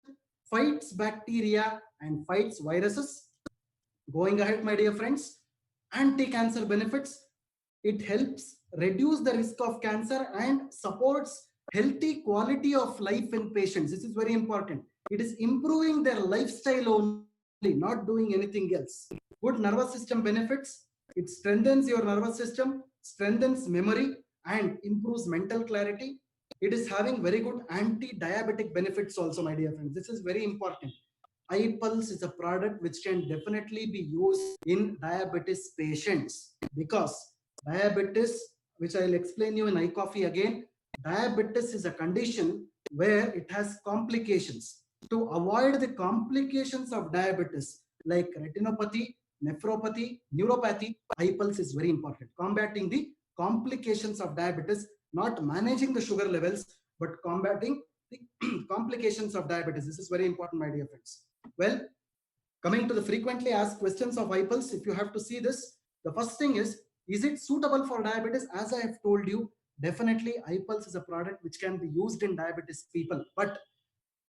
fights bacteria and fights viruses. Going ahead, my dear friends, anti-cancer benefits, it helps reduce the risk of cancer and supports healthy quality of life in patients. This is very important. It is improving their lifestyle only, not doing anything else. Good nervous system benefits, it strengthens your nervous system, strengthens memory and improves mental clarity. It is having very good anti-diabetic benefits also, my dear friends. This is very important. iPulse is a product which can definitely be used in diabetes patients, because diabetes, which I'll explain you in iCoffee again, diabetes is a condition where it has complications. To avoid the complications of diabetes like retinopathy, nephropathy, neuropathy, iPulse is very important. Combating the complications of diabetes, not managing the sugar levels, but combating the complications of diabetes. This is very important, my dear friends. Well, coming to the frequently asked questions of iPulse, if you have to see this, the first thing is it suitable for diabetes? As I have told you, definitely iPulse is a product which can be used in diabetes people. But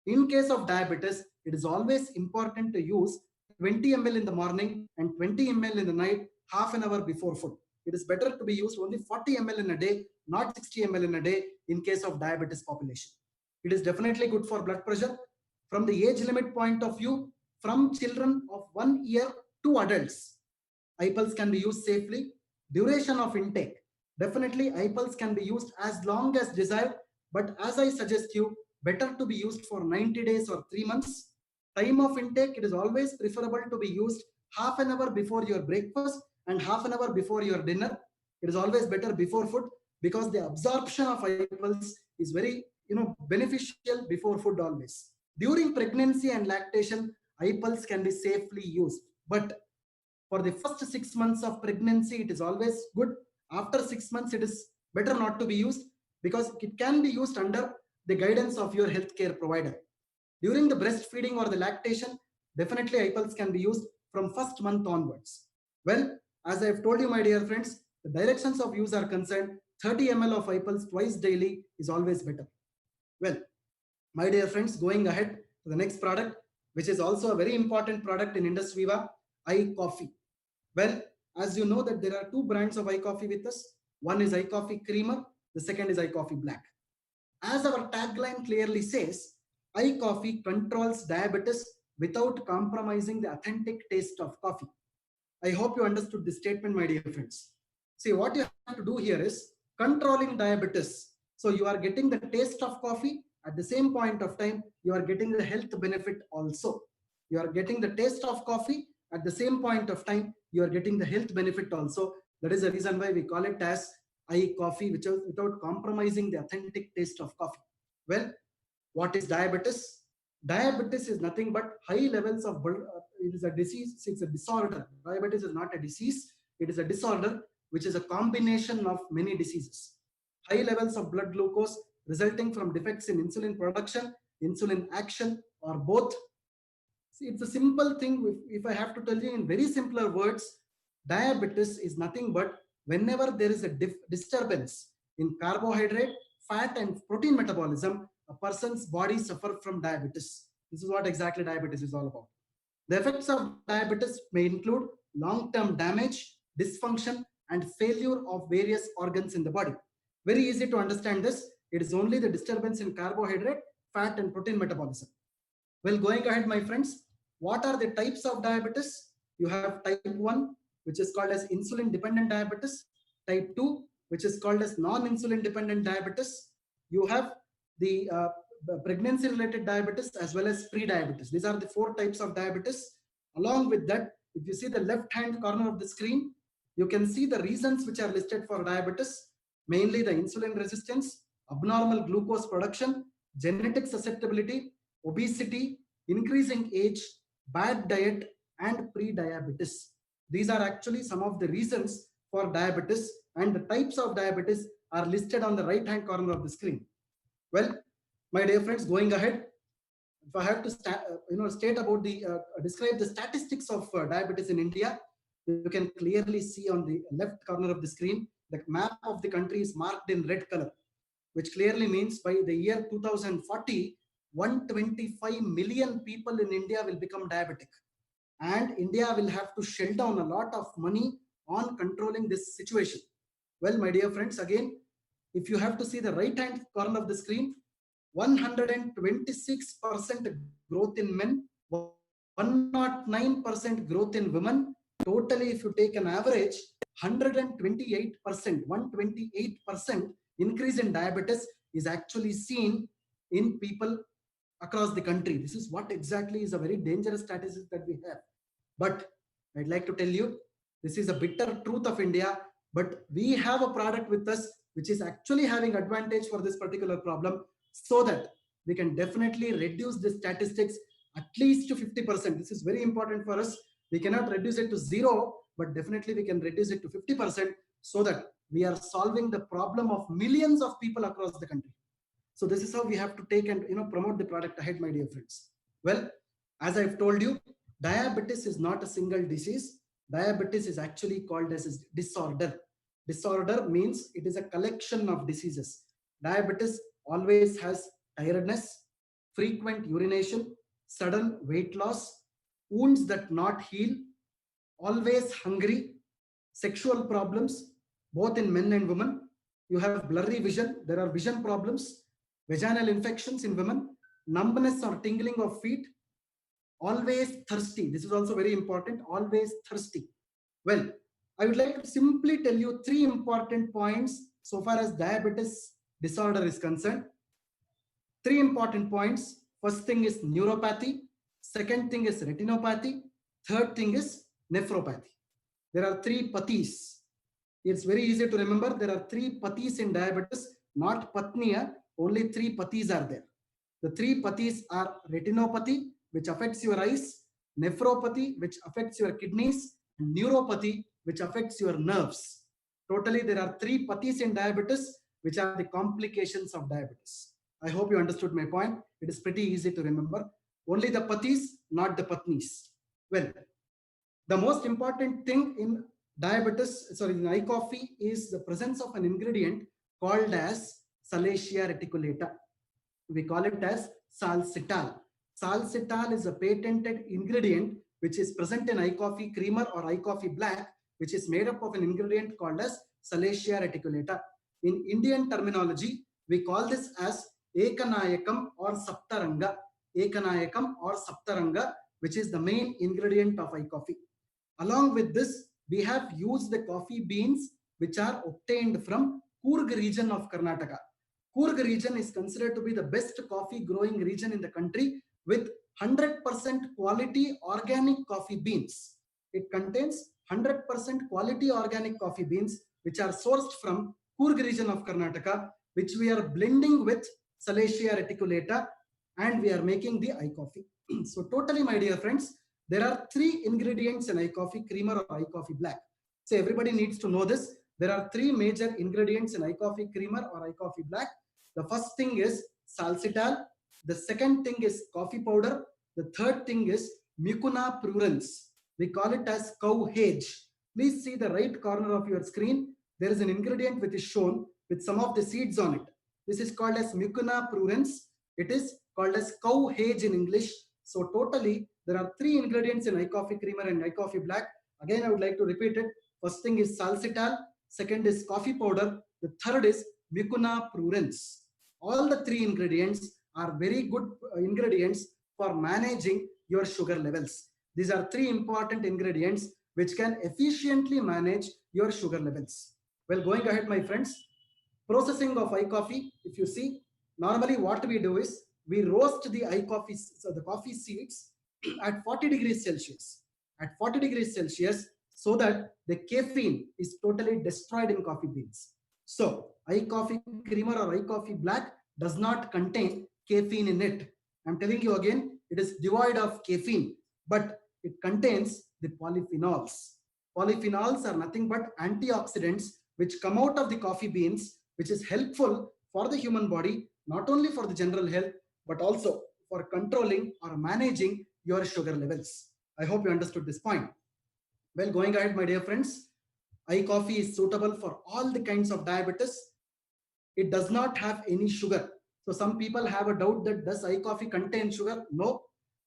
in case of diabetes, it is always important to use 20 ml in the morning and 20 ml in the night, half an hour before food. It is better to be used only 40 ml in a day, not 60 ml in a day in case of diabetes population. It is definitely good for blood pressure. from the age limit point of view, from children of 1 year to adults, iPulse can be used safely. Duration of intake. Definitely, iPulse can be used as long as desired, but as I suggest you, better to be used for 90 days or 3 months. Time of intake, it is always preferable to be used half an hour before your breakfast and half an hour before your dinner. It is always better before food because the absorption of iPulse is very beneficial before food always. During pregnancy and lactation, iPulse can be safely used, but for the first 6 months of pregnancy, it is always good. After 6 months, it is better not to be used because it can be used under the guidance of your healthcare provider. During the breastfeeding or the lactation, definitely iPulse can be used from first month onwards. Well, as I have told you, my dear friends, the directions of use are concerned. 30 ml of iPulse twice daily is always better. Well, my dear friends, going ahead to the next product, which is also a very important product in Indus Viva, iCoffee. Well, as you know that there are two brands of iCoffee with us. One is iCoffee Creamer, the second is iCoffee Black. As our tagline clearly says, iCoffee controls diabetes without compromising the authentic taste of coffee. I hope you understood this statement, my dear friends. See, what you have to do here is controlling diabetes. So you are getting the taste of coffee. At the same point of time, you are getting the health benefit also. You are getting the taste of coffee. At the same point of time, you are getting the health benefit also. That is the reason why we call it as iCoffee, which is without compromising the authentic taste of coffee. Well, what is diabetes? Diabetes is nothing but high levels of blood. It is a disease, it's a disorder. Diabetes is not a disease, it is a disorder which is a combination of many diseases. High levels of blood glucose resulting from defects in insulin production, insulin action, or both. See, it's a simple thing. If I have to tell you in very simpler words, diabetes is nothing but whenever there is a disturbance in carbohydrate, fat, and protein metabolism, a person's body suffers from diabetes. This is what exactly diabetes is all about. The effects of diabetes may include long-term damage, dysfunction, and failure of various organs in the body. Very easy to understand this. It is only the disturbance in carbohydrate, fat, and protein metabolism. Well, going ahead, my friends, what are the types of diabetes? You have type 1, which is called as insulin-dependent diabetes. Type 2, which is called as non-insulin dependent diabetes. You have the pregnancy-related diabetes as well as pre-diabetes. These are the 4 types of diabetes. Along with that, if you see the left-hand corner of the screen, you can see the reasons which are listed for diabetes, mainly the insulin resistance, abnormal glucose production, genetic susceptibility, obesity, increasing age, bad diet, and pre-diabetes. These are actually some of the reasons for diabetes, and the types of diabetes are listed on the right-hand corner of the screen. Well, my dear friends, going ahead, if I have to state about describe the statistics of diabetes in India, you can clearly see on the left corner of the screen, the map of the country is marked in red color, which clearly means by the year 2040, 125 million people in India will become diabetic. And India will have to shell down a lot of money on controlling this situation. Well, my dear friends, again, if you have to see the right-hand corner of the screen, 126% growth in men, 109% growth in women. Totally, if you take an average, 128% increase in diabetes is actually seen in people across the country. This is what exactly is a very dangerous statistic that we have. But I'd like to tell you, this is a bitter truth of India, but we have a product with us which is actually having advantage for this particular problem, so that we can definitely reduce the statistics at least to 50%. This is very important for us. We cannot reduce it to 0, but definitely we can reduce it to 50% so that we are solving the problem of millions of people across the country. So this is how we have to take and promote the product ahead, my dear friends. Well, as I've told you, diabetes is not a single disease. Diabetes is actually called as a disorder. Disorder means it is a collection of diseases. Diabetes always has tiredness, frequent urination, sudden weight loss, wounds that not heal, always hungry, sexual problems, both in men and women. You have blurry vision. There are vision problems, vaginal infections in women, numbness or tingling of feet, always thirsty. This is also very important, always thirsty. Well, I would like to simply tell you three important points so far as diabetes disorder is concerned. Three important points. First thing is neuropathy. Second thing is retinopathy. Third thing is nephropathy. There are three pathis. It's very easy to remember. There are three pathis in diabetes, not patniya. Only three pathis are there. The three pathis are retinopathy, which affects your eyes, nephropathy, which affects your kidneys, and neuropathy, which affects your nerves. Totally, there are three pathis in diabetes, which are the complications of diabetes. I hope you understood my point. It is pretty easy to remember. Only the pathis, not the patnis. Well, the most important thing in in eye coffee is the presence of an ingredient called as Salacia reticulata. We call it as salcital. Salcital is a patented ingredient which is present in eye coffee creamer or eye coffee black, which is made up of an ingredient called as Salacia reticulata. In Indian terminology, we call this as Ekanayakam or Saptaranga. Ekanayakam or Saptaranga, which is the main ingredient of eye coffee. Along with this, we have used the coffee beans which are obtained from Coorg region of Karnataka. Coorg region is considered to be the best coffee growing region in the country with 100% quality organic coffee beans. It contains 100% quality organic coffee beans which are sourced from Coorg region of Karnataka, which we are blending with Salacia reticulata, and we are making the eye coffee. So totally, my dear friends, there are three ingredients in eye coffee creamer or eye coffee black. So everybody needs to know this. There are three major ingredients in eye coffee creamer or eye coffee black. The first thing is salcital. The second thing is coffee powder. The third thing is Mucuna prurens. We call it as cow hage. Please see the right corner of your screen. There is an ingredient which is shown with some of the seeds on it. This is called as Mucuna prurens. It is called as cow hage in English. So totally, there are three ingredients in eye coffee creamer and eye coffee black. Again, I would like to repeat it. First thing is salcital. Second is coffee powder. The third is Mucuna prurens. All the three ingredients are very good ingredients for managing your sugar levels. These are three important ingredients which can efficiently manage your sugar levels. Well, going ahead, my friends, processing of eye coffee, if you see, normally what we do is we roast the eye coffee, so the coffee seeds at 40 degrees Celsius. At 40 degrees Celsius, so that the caffeine is totally destroyed in coffee beans. So, eye coffee creamer or eye coffee black does not contain caffeine in it. I'm telling you again, it is devoid of caffeine, but it contains the polyphenols. Polyphenols are nothing but antioxidants which come out of the coffee beans, which is helpful for the human body, not only for the general health, but also for controlling or managing your sugar levels. I hope you understood this point. Well, going ahead, my dear friends, eye coffee is suitable for all the kinds of diabetes. It does not have any sugar. So some people have a doubt that does eye coffee contain sugar? No.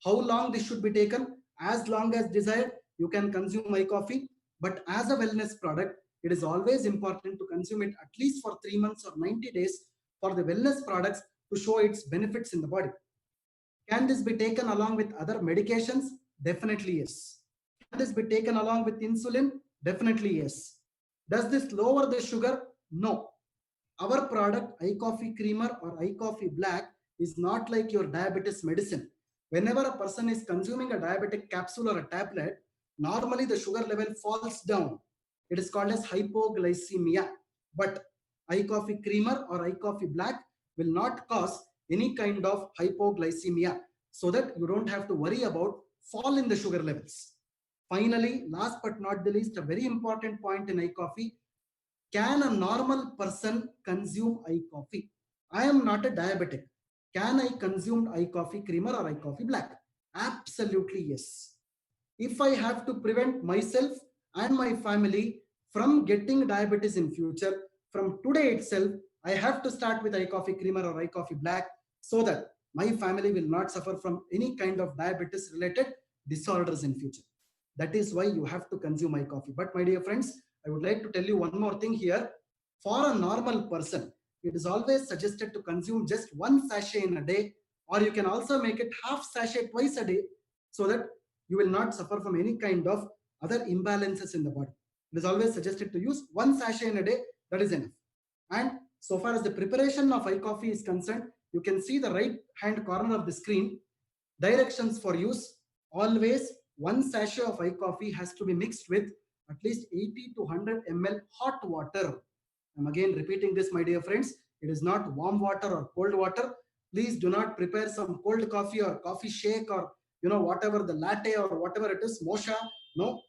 How long this should be taken? As long as desired, you can consume eye coffee. But as a wellness product, it is always important to consume it at least for 3 months or 90 days for the wellness products to show its benefits in the body. Can this be taken along with other medications? Definitely yes. Can this be taken along with insulin? Definitely yes. Does this lower the sugar? No. Our product, eye coffee creamer or eye coffee black, is not like your diabetes medicine. Whenever a person is consuming a diabetic capsule or a tablet, normally the sugar level falls down. It is called as hypoglycemia. But eye coffee creamer or eye coffee black will not cause any kind of hypoglycemia, so that you don't have to worry about fall in the sugar levels. Finally, last but not the least, a very important point in eye coffee: can a normal person consume eye coffee? I am not a diabetic. Can I consume eye coffee creamer or eye coffee black? Absolutely yes. If I have to prevent myself and my family from getting diabetes in future, from today itself, I have to start with eye coffee creamer or eye coffee black, so that my family will not suffer from any kind of diabetes related disorders in future. That is why you have to consume eye coffee. But my dear friends, I would like to tell you one more thing here. For a normal person, it is always suggested to consume just one sachet in a day, or you can also make it half sachet twice a day, so that you will not suffer from any kind of other imbalances in the body. It is always suggested to use one sachet in a day, that is enough. And so far as the preparation of iCoffee is concerned, you can see the right hand corner of the screen, directions for use. Always one sachet of iCoffee has to be mixed with at least 80 to 100 ml hot water. I'm again repeating this, my dear friends. It is not warm water or cold water. Please do not prepare some cold coffee or coffee shake or whatever, the latte or whatever it is, mocha. No,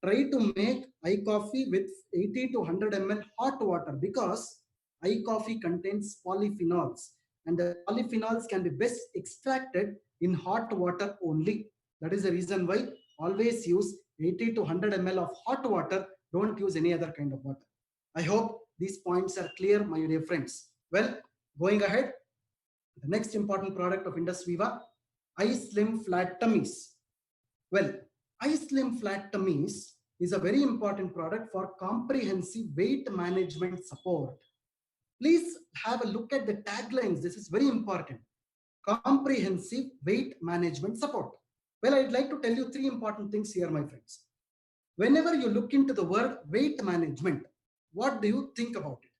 try to make iCoffee with 80 to 100 ml hot water, because iCoffee contains polyphenols, and the polyphenols can be best extracted in hot water only. That is the reason why always use 80 to 100 ml of hot water. Don't use any other kind of water. I hope these points are clear, my dear friends. Well, going ahead, the next important product of Indus Viva, iSlim Flat Tummies. Well, iSlim Flat Tummies is a very important product for comprehensive weight management support. Please have a look at the taglines. This is very important. Comprehensive weight management support. Well, I'd like to tell you three important things here, my friends. Whenever you look into the word weight management, what do you think about it?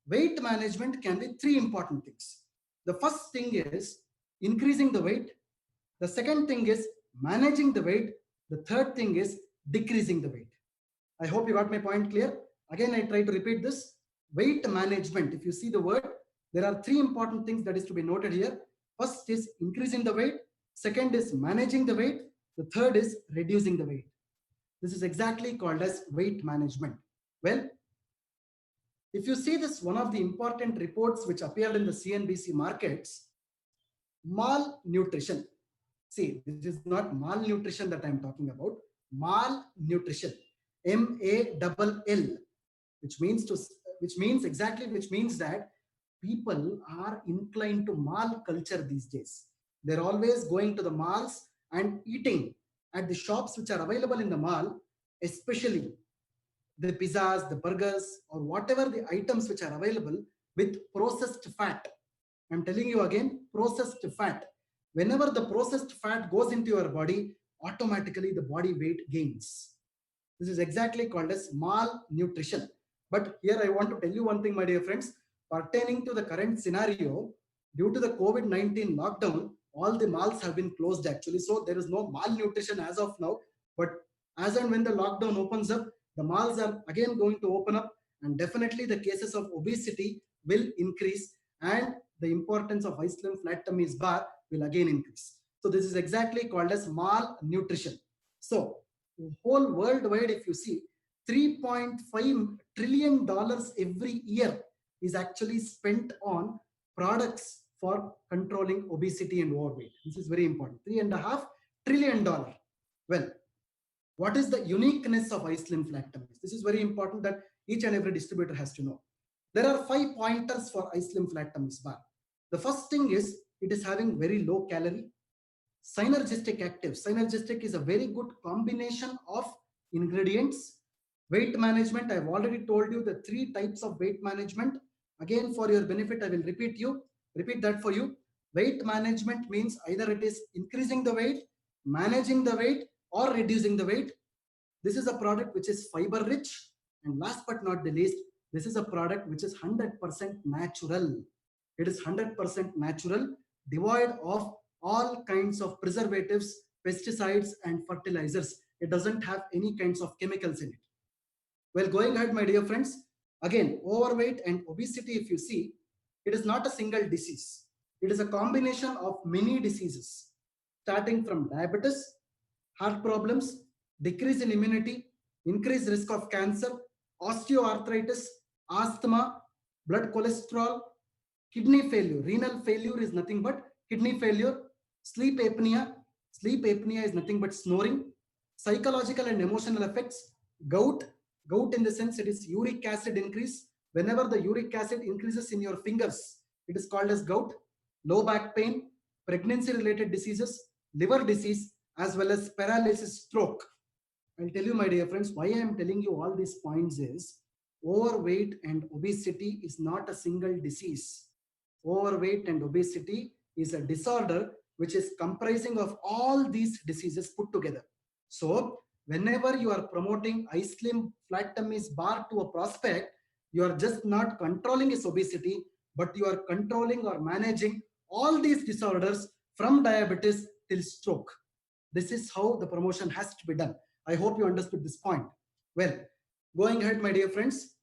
Weight management can be three important things. The first thing is increasing the weight. The second thing is managing the weight. The third thing is decreasing the weight. I hope you got my point clear. Again, I try to repeat this. Weight management, if you see the word, there are three important things that is to be noted here. First is increasing the weight. Second is managing the weight. The third is reducing the weight. This is exactly called as weight management. Well, if you see this, one of the important reports which appeared in the CNBC markets, malnutrition. See, this is not malnutrition that I'm talking about. Malnutrition, MALL, which means that people are inclined to mall culture these days. They're always going to the malls and eating at the shops which are available in the mall, especially the pizzas, the burgers, or whatever the items which are available with processed fat. I'm telling you again, processed fat. Whenever the processed fat goes into your body, automatically the body weight gains. This is exactly called as malnutrition. But here I want to tell you one thing, my dear friends, pertaining to the current scenario, due to the COVID-19 lockdown, all the malls have been closed actually. So there is no malnutrition as of now. But as and when the lockdown opens up, the malls are again going to open up, and definitely the cases of obesity will increase, and the importance of iSlim Flat Tummies bar will again increase. So this is exactly called as malnutrition. So whole worldwide, if you see, $3.5 trillion every year is actually spent on products for controlling obesity and overweight. This is very important. $3.5 trillion. Well, what is the uniqueness of iSlim Flat Tummies? This is very important that each and every distributor has to know. There are 5 pointers for iSlim Flat Tummies bar. The first thing is it is having very low calorie, synergistic active. Synergistic is a very good combination of ingredients. Weight management, I've already told you the 3 types of weight management. Again, for your benefit, I will repeat that for you. Weight management means either it is increasing the weight, managing the weight, or reducing the weight. This is a product which is fiber rich. And last but not the least, this is a product which is 100% natural. It is 100% natural, devoid of all kinds of preservatives, pesticides, and fertilizers. It doesn't have any kinds of chemicals in it. Well, going ahead, my dear friends, again, overweight and obesity, if you see, it is not a single disease. It is a combination of many diseases, starting from diabetes, heart problems, decrease in immunity, increased risk of cancer, osteoarthritis, asthma, blood cholesterol, kidney failure. Renal failure is nothing but kidney failure, sleep apnea. Sleep apnea is nothing but snoring, psychological and emotional effects, gout. Gout in the sense it is uric acid increase. Whenever the uric acid increases in your fingers, it is called as gout. Low back pain, pregnancy related diseases, liver disease, as well as paralysis, stroke. I'll tell you, my dear friends, why I am telling you all these points is overweight and obesity is not a single disease. Overweight and obesity is a disorder which is comprising of all these diseases put together. So whenever you are promoting iSlim flat tummies bar to a prospect, you are just not controlling his obesity, but you are controlling or managing all these disorders from diabetes till stroke. This is how the promotion has to be done. I hope you understood this point. Well, going ahead, my dear friends,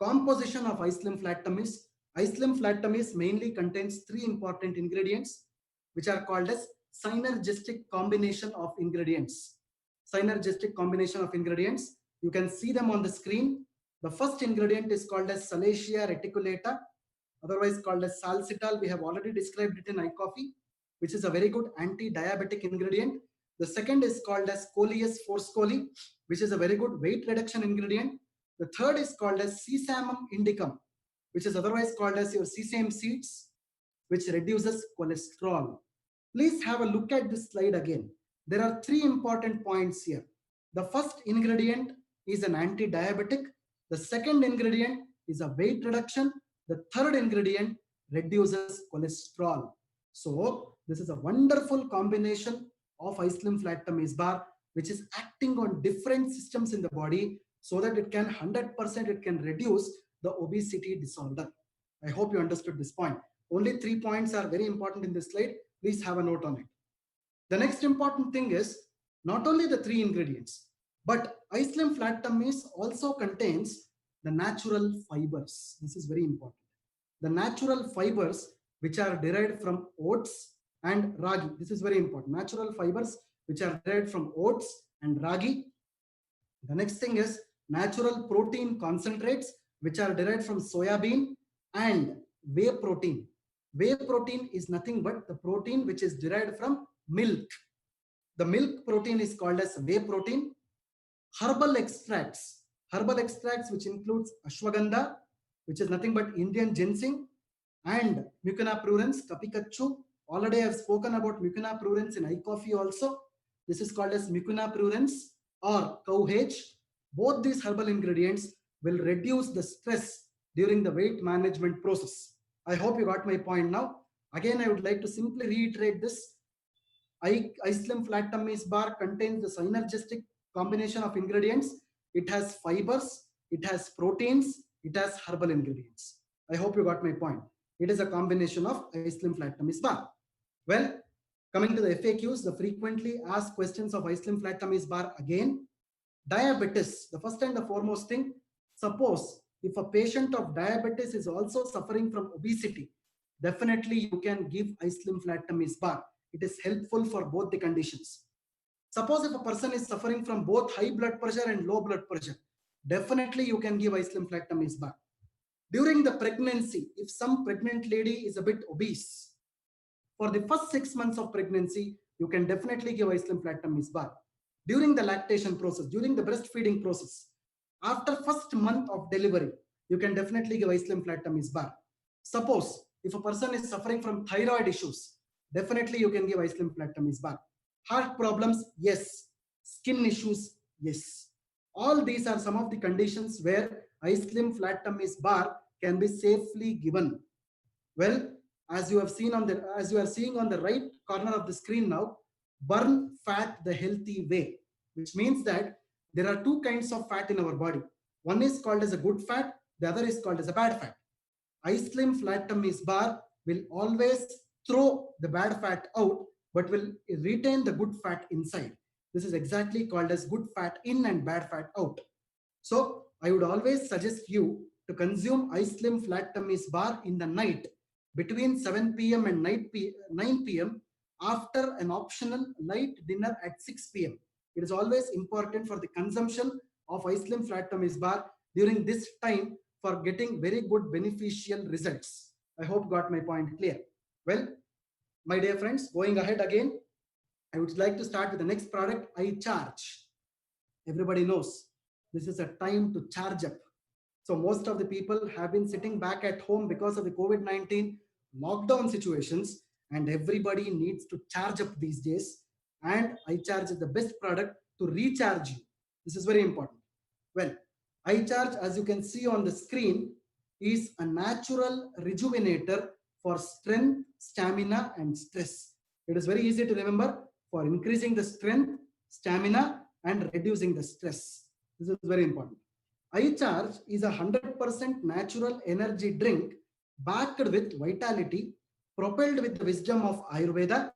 composition of iSlim flat tummies. iSlim flat tummies mainly contains three important ingredients, which are called as synergistic combination of ingredients. Synergistic combination of ingredients. You can see them on the screen. The first ingredient is called as Salacia reticulata, otherwise called as salsitol. We have already described it in iCoffee, which is a very good anti-diabetic ingredient. The second is called as Coleus forscoli, which is a very good weight reduction ingredient. The third is called as Sesamum indicum, which is otherwise called as your sesame seeds, which reduces cholesterol. Please have a look at this slide again. There are three important points here. The first ingredient is an anti-diabetic. The second ingredient is a weight reduction. The third ingredient reduces cholesterol. So this is a wonderful combination of iSlim flat tummies bar, which is acting on different systems in the body so that it can 100% it can reduce the obesity disorder. I hope you understood this point. Only 3 points are very important in this slide. Please have a note on it. The next important thing is not only the three ingredients, but iSlim flat tummies also contains the natural fibers. This is very important. The natural fibers which are derived from oats and ragi. This is very important. Natural fibers which are derived from oats and ragi. The next thing is natural protein concentrates which are derived from soya bean and whey protein. Whey protein is nothing but the protein which is derived from milk. The milk protein is called as whey protein. Herbal extracts which includes ashwagandha, which is nothing but Indian ginseng, and Mucuna prurens, kapikachu. Already I have spoken about Mucuna prurens in iCoffee also. This is called as Mucuna prurens or cowhage. Both these herbal ingredients will reduce the stress during the weight management process. I hope you got my point now. Again, I would like to simply reiterate this. iSlim flat tummies bar contains the synergistic combination of ingredients. It has fibers, it has proteins, it has herbal ingredients. I hope you got my point. It is a combination of iSlim flat tummies bar. Well, coming to the FAQs, the frequently asked questions of iSlim flat tummies bar again. Diabetes, the first and the foremost thing, suppose if a patient of diabetes is also suffering from obesity, definitely you can give iSlim flat tummies bar. It is helpful for both the conditions. Suppose if a person is suffering from both high blood pressure and low blood pressure, definitely you can give iSlim flat tummies bar. During the pregnancy, if some pregnant lady is a bit obese, for the first 6 months of pregnancy, you can definitely give iSlim flat tummies bar. During the lactation process, during the breastfeeding process, after first month of delivery, you can definitely give iSlim flat tummies bar. Suppose if a person is suffering from thyroid issues, definitely you can give iSlim flat tummies bar. Heart problems, yes. Skin issues, yes. All these are some of the conditions where iSlim flat tummies bar can be safely given. Well, as you are seeing on the right corner of the screen now, burn fat the healthy way, which means that there are two kinds of fat in our body. One is called as a good fat, the other is called as a bad fat. iSlim flat tummies bar will always throw the bad fat out, but will retain the good fat inside. This is exactly called as good fat in and bad fat out. So I would always suggest you to consume iSlim flat tummies bar in the night between 7 p.m. and 9 p.m. after an optional light dinner at 6 p.m. It is always important for the consumption of iSlim flat tummies bar during this time for getting very good beneficial results. I hope got my point clear. Well, my dear friends, going ahead again, I would like to start with the next product, iCharge. Everybody knows this is a time to charge up. So most of the people have been sitting back at home because of the COVID-19 lockdown situations, and everybody needs to charge up these days. And iCharge is the best product to recharge you. This is very important. Well, iCharge, as you can see on the screen, is a natural rejuvenator for strength, stamina, and stress. It is very easy to remember, for increasing the strength, stamina, and reducing the stress. This is very important. iCharge is a 100% natural energy drink backed with vitality, propelled with the wisdom of Ayurveda.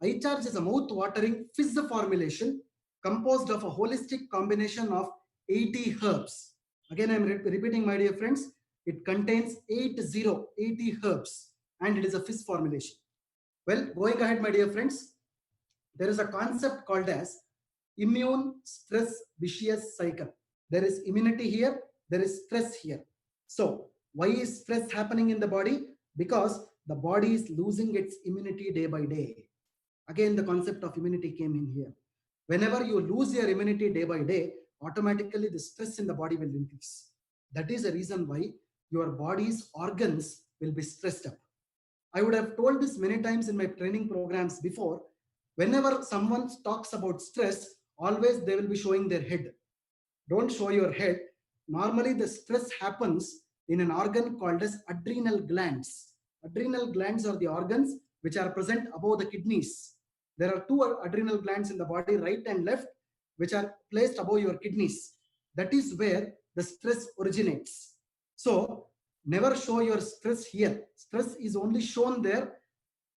iCharge is a mouth-watering fizz formulation composed of a holistic combination of 80 herbs. Again, I am repeating, my dear friends, it contains 80 herbs, and it is a fizz formulation. Well, going ahead, my dear friends, there is a concept called as immune stress vicious cycle. There is immunity here, there is stress here. So why is stress happening in the body? Because the body is losing its immunity day by day. Again, the concept of immunity came in here. Whenever you lose your immunity day by day, automatically the stress in the body will increase. That is the reason why your body's organs will be stressed up. I would have told this many times in my training programs before. Whenever someone talks about stress, always they will be showing their head. Don't show your head. Normally, the stress happens in an organ called as adrenal glands. Adrenal glands are the organs which are present above the kidneys. There are two adrenal glands in the body, right and left, which are placed above your kidneys. That is where the stress originates. So, never show your stress here. Stress is only shown there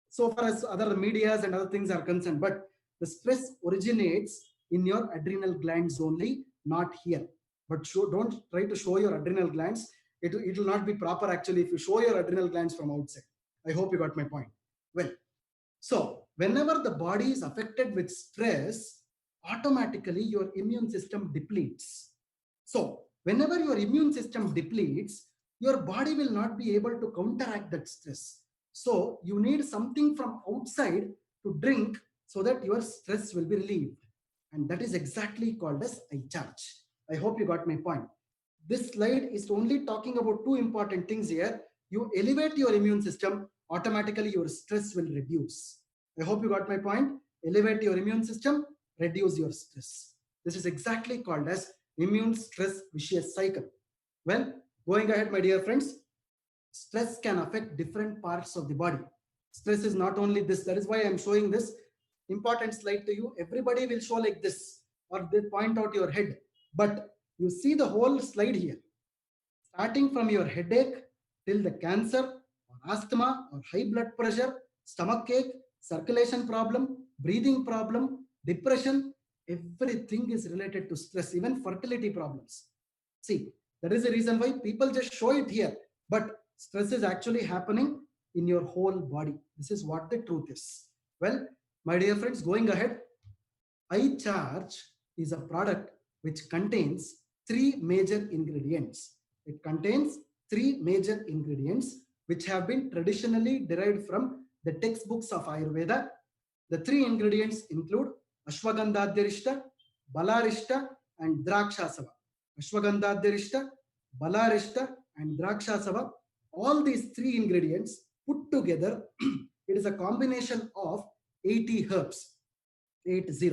so far as other medias and other things are concerned. But the stress originates in your adrenal glands only, not here. But don't try to show your adrenal glands. It will not be proper actually if you show your adrenal glands from outside. I hope you got my point. Well, so whenever the body is affected with stress, automatically your immune system depletes. So whenever your immune system depletes, your body will not be able to counteract that stress. So you need something from outside to drink so that your stress will be relieved. And that is exactly called as iCharge. I hope you got my point. This slide is only talking about two important things here. You elevate your immune system, automatically your stress will reduce. I hope you got my point. Elevate your immune system, reduce your stress. This is exactly called as immune stress vicious cycle. Well, going ahead, my dear friends, stress can affect different parts of the body. Stress is not only this. That is why I am showing this important slide to you. Everybody will show like this, or they point out your head. But you see the whole slide here. Starting from your headache till the cancer, or asthma, or high blood pressure, stomach ache, circulation problem, breathing problem, depression, everything is related to stress, even fertility problems. See, that is the reason why people just show it here. But stress is actually happening in your whole body. This is what the truth is. Well, my dear friends, going ahead, iCharge is a product which contains three major ingredients. It contains three major ingredients which have been traditionally derived from the textbooks of Ayurveda. The three ingredients include Ashwagandhadhyarishta, Balarishta, and Drakshasava. Ashwagandhadhyarishta, Balarishta, and Drakshasava. All these three ingredients put together, it is a combination of 80 herbs. 80.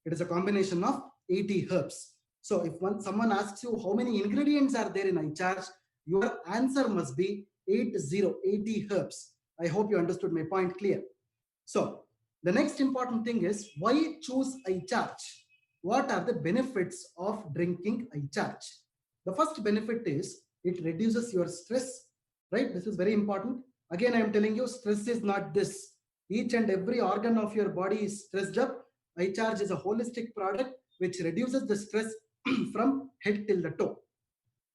It is a combination of 80 herbs. So if someone asks you how many ingredients are there in iCharge, your answer must be 80 herbs. I hope you understood my point clear. So the next important thing is, why choose iCharge? What are the benefits of drinking iCharge? The first benefit is it reduces your stress, right? This is very important. Again, I am telling you, stress is not this. Each and every organ of your body is stressed up. iCharge is a holistic product which reduces the stress from head till the toe.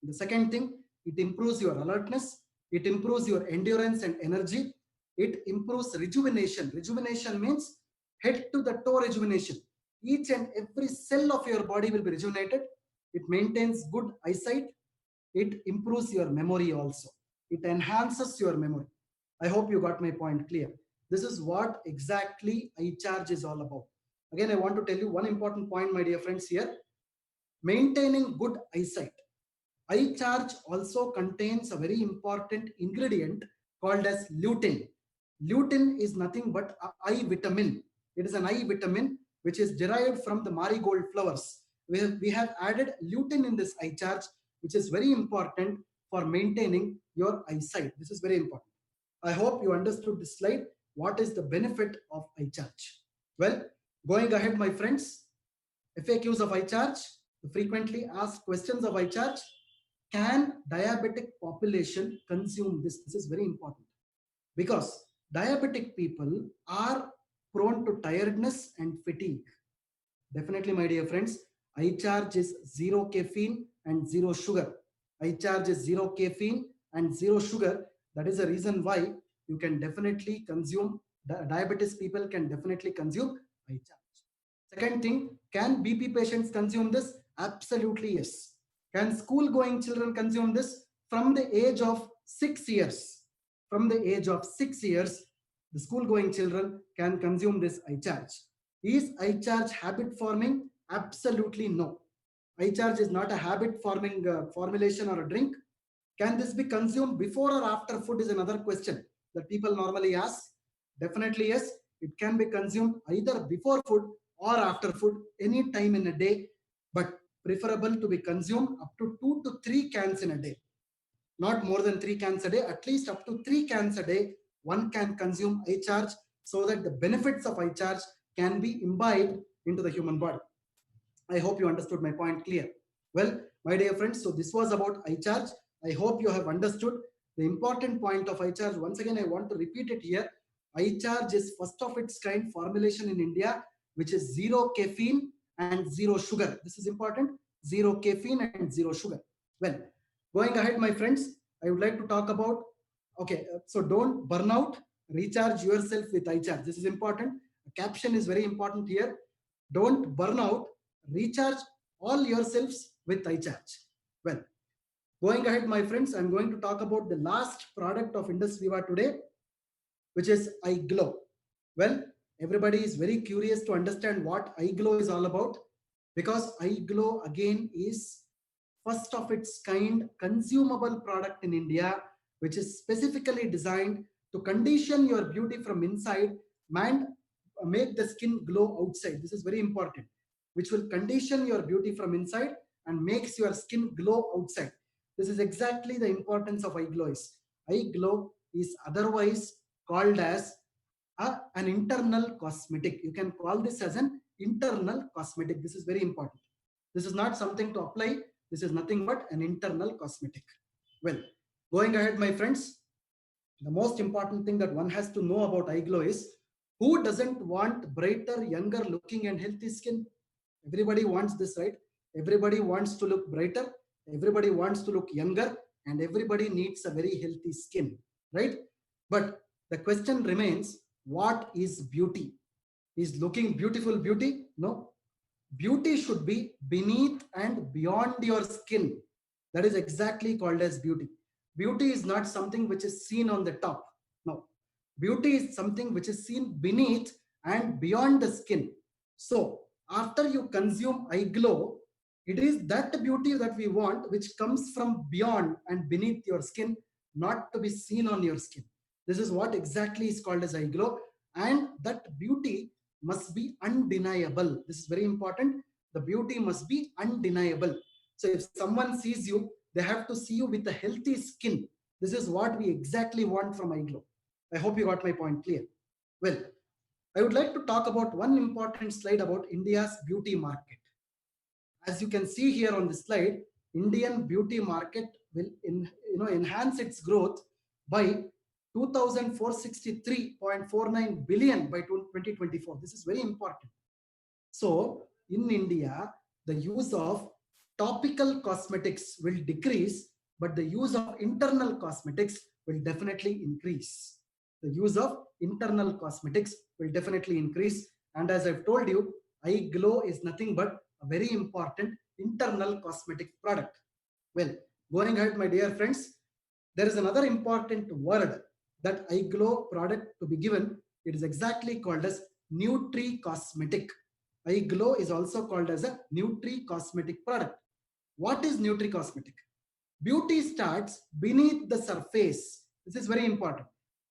The second thing, it improves your alertness. It improves your endurance and energy. It improves rejuvenation. Rejuvenation means head to the toe rejuvenation. Each and every cell of your body will be rejuvenated. It maintains good eyesight. It improves your memory also. It enhances your memory. I hope you got my point clear. This is what exactly iCharge is all about. Again, I want to tell you one important point, my dear friends, here. Maintaining good eyesight. iCharge also contains a very important ingredient called as lutein. Lutein is nothing but an eye vitamin. It is an eye vitamin which is derived from the marigold flowers. We have added lutein in this iCharge, which is very important for maintaining your eyesight. This is very important. I hope you understood this slide. What is the benefit of iCharge? Well, going ahead, my friends, FAQs of iCharge, the frequently asked questions of iCharge. Can diabetic population consume this? This is very important because diabetic people are prone to tiredness and fatigue. Definitely, my dear friends, iCharge is zero caffeine and zero sugar. iCharge is zero caffeine and zero sugar. That is the reason why you can definitely consume, diabetes people can definitely consume iCharge. Second thing, can BP patients consume this? Absolutely yes. Can school going children consume this? From the age of 6 years. From the age of 6 years, the school going children can consume this iCharge. Is iCharge habit forming? Absolutely no. iCharge is not a habit forming formulation or a drink. Can this be consumed before or after food is another question that people normally ask. Definitely yes, it can be consumed either before food or after food any time in a day, but preferable to be consumed up to 2 to 3 cans in a day. Not more than 3 cans a day, at least up to 3 cans a day, one can consume iCharge so that the benefits of iCharge can be imbibed into the human body. I hope you understood my point clear. Well, my dear friends, so this was about iCharge. I hope you have understood the important point of iCharge. Once again, I want to repeat it here. iCharge is first of its kind formulation in India, which is zero caffeine and zero sugar. This is important. Zero caffeine and zero sugar. Well, going ahead, my friends, I would like to talk about, okay, so don't burn out, recharge yourself with iCharge. This is important. The caption is very important here. Don't burn out, recharge all yourselves with iCharge. Well, going ahead, my friends, I'm going to talk about the last product of Indus Viva today, which is iGlow. Well, everybody is very curious to understand what iGlow is all about, because iGlow again is first of its kind consumable product in India, which is specifically designed to condition your beauty from inside and make the skin glow outside. This is very important, which will condition your beauty from inside and makes your skin glow outside. This is exactly the importance of iGlow is. iGlow is otherwise called as an internal cosmetic. You can call this as an internal cosmetic. This is very important. This is not something to apply. This is nothing but an internal cosmetic. Well, going ahead, my friends, the most important thing that one has to know about iGlow is, who doesn't want brighter, younger looking and healthy skin? Everybody wants this, right? Everybody wants to look brighter. Everybody wants to look younger, and everybody needs a very healthy skin, right? But the question remains, what is beauty? Is looking beautiful beauty? No. Beauty should be beneath and beyond your skin. That is exactly called as beauty. Beauty is not something which is seen on the top. No. Beauty is something which is seen beneath and beyond the skin. So, after you consume iGlow, it is that beauty that we want which comes from beyond and beneath your skin, not to be seen on your skin. This is what exactly is called as iGlow, and that beauty must be undeniable. This is very important. The beauty must be undeniable. So if someone sees you, they have to see you with a healthy skin. This is what we exactly want from iGlow. I hope you got my point clear. Well, I would like to talk about one important slide about India's beauty market. As you can see here on the slide, Indian beauty market will enhance its growth by 2,463.49 billion by 2024. This is very important. So in India, the use of topical cosmetics will decrease, but the use of internal cosmetics will definitely increase. The use of internal cosmetics will definitely increase. And as I've told you, iGlow is nothing but a very important internal cosmetic product. Well, going ahead, my dear friends, there is another important word that iGlow product to be given. It is exactly called as Nutri Cosmetic. iGlow is also called as a Nutri Cosmetic product. What is Nutri Cosmetic? Beauty starts beneath the surface. This is very important.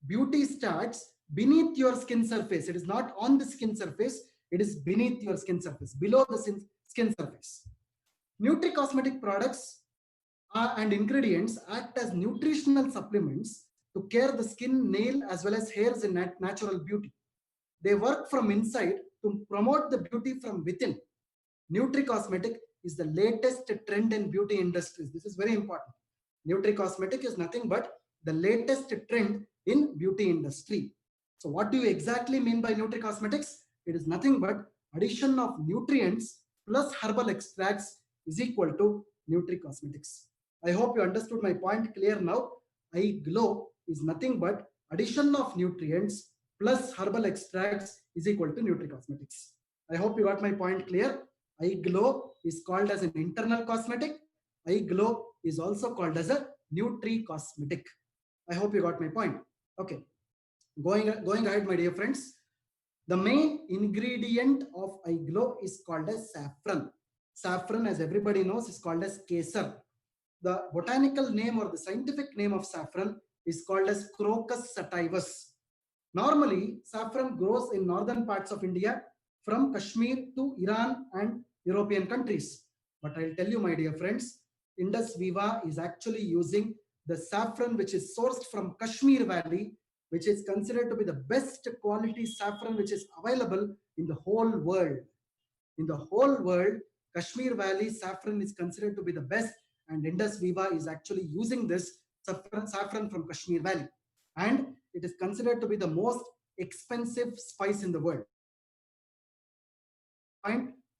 Beauty starts beneath your skin surface. It is not on the skin surface. It is beneath your skin surface, below the skin surface. Nutri Cosmetic products and ingredients act as nutritional supplements to care the skin, nail, as well as hairs in natural beauty. They work from inside to promote the beauty from within. Nutri-cosmetic is the latest trend in beauty industries. This is very important. Nutri-cosmetic is nothing but the latest trend in beauty industry. So what do you exactly mean by Nutri-cosmetics? It is nothing but addition of nutrients plus herbal extracts is equal to Nutri-cosmetics. I hope you understood my point clear now. Eye glow is nothing but addition of nutrients plus herbal extracts is equal to Nutri-cosmetics. I hope you got my point clear. Eye glow is called as an internal cosmetic. Eye glow is also called as a Nutri-cosmetic. I hope you got my point. Okay, going ahead, my dear friends. The main ingredient of eye glow is called as saffron. Saffron, as everybody knows, is called as kesar. The botanical name or the scientific name of saffron is called as Crocus sativus. Normally, saffron grows in northern parts of India from Kashmir to Iran and European countries. But I'll tell you, my dear friends, Indus Viva is actually using the saffron which is sourced from Kashmir Valley, which is considered to be the best quality saffron which is available in the whole world. In the whole world, Kashmir Valley saffron is considered to be the best, and Indus Viva is actually using this saffron from Kashmir Valley. And it is considered to be the most expensive spice in the world.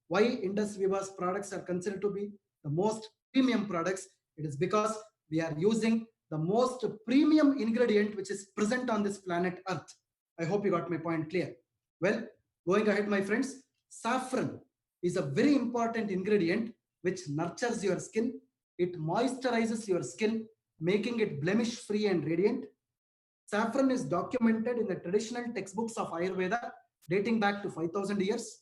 Why Indus Viva's products are considered to be the most premium products? It is because we are using the most premium ingredient which is present on this planet Earth. I hope you got my point clear. Well, going ahead, my friends, saffron is a very important ingredient which nurtures your skin. It moisturizes your skin, making it blemish free and radiant. Saffron is documented in the traditional textbooks of Ayurveda dating back to 5000 years.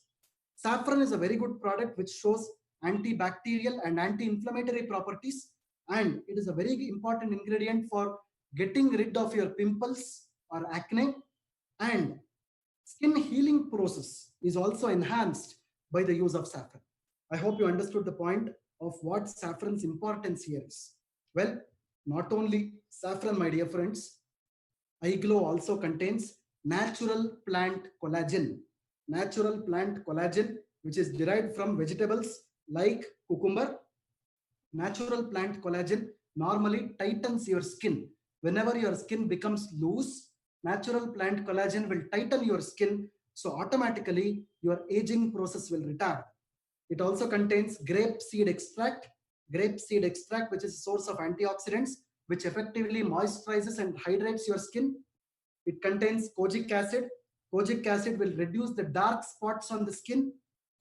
Saffron is a very good product which shows antibacterial and anti-inflammatory properties, and it is a very important ingredient for getting rid of your pimples or acne, and skin healing process is also enhanced by the use of saffron. I hope you understood the point of what saffron's importance here is. Well, not only saffron, my dear friends, eye glow also contains natural plant collagen. Natural plant collagen, which is derived from vegetables like cucumber. Natural plant collagen normally tightens your skin. Whenever your skin becomes loose, natural plant collagen will tighten your skin. So automatically your aging process will retard. It also contains grape seed extract. Grape seed extract, which is a source of antioxidants, which effectively moisturizes and hydrates your skin. It contains kojic acid. Kojic acid will reduce the dark spots on the skin.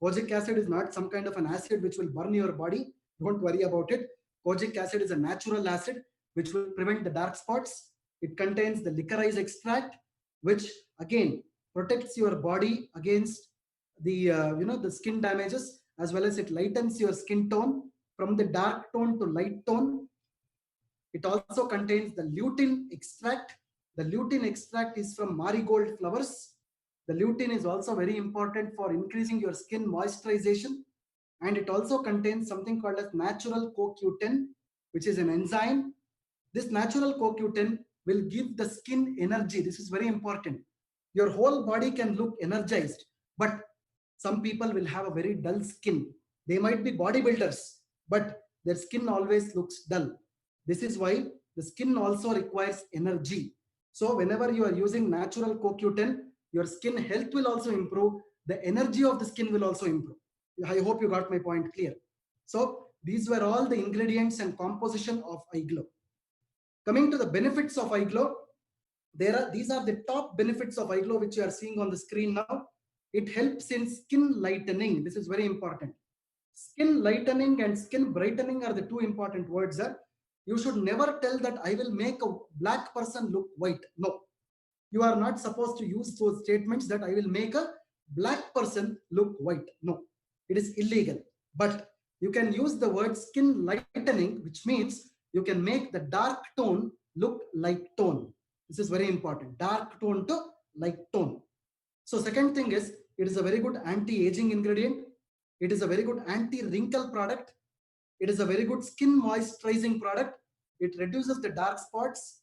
Kojic acid is not some kind of an acid which will burn your body. Don't worry about it. Kojic acid is a natural acid which will prevent the dark spots. It contains the licorice extract, which again protects your body against the the skin damages, as well as it lightens your skin tone from the dark tone to light tone. It also contains the lutein extract. The lutein extract is from marigold flowers. The lutein is also very important for increasing your skin moisturization. And it also contains something called as natural CoQ10, which is an enzyme. This natural CoQ10 will give the skin energy. This is very important. Your whole body can look energized, but some people will have a very dull skin. They might be bodybuilders, but their skin always looks dull. This is why the skin also requires energy. So whenever you are using natural CoQ10, your skin health will also improve. The energy of the skin will also improve. I hope you got my point clear. So these were all the ingredients and composition of eye glow. Coming to the benefits of eye glow, these are the top benefits of eye glow which you are seeing on the screen now. It helps in skin lightening. This is very important. Skin lightening and skin brightening are the two important words. You should never tell that I will make a black person look white. No, you are not supposed to use those statements that I will make a black person look white. No, it is illegal. But you can use the word skin lightening, which means you can make the dark tone look light tone. This is very important. Dark tone to light tone. So second thing is, it is a very good anti-aging ingredient. It is a very good anti-wrinkle product. It is a very good skin moisturizing product. It reduces the dark spots.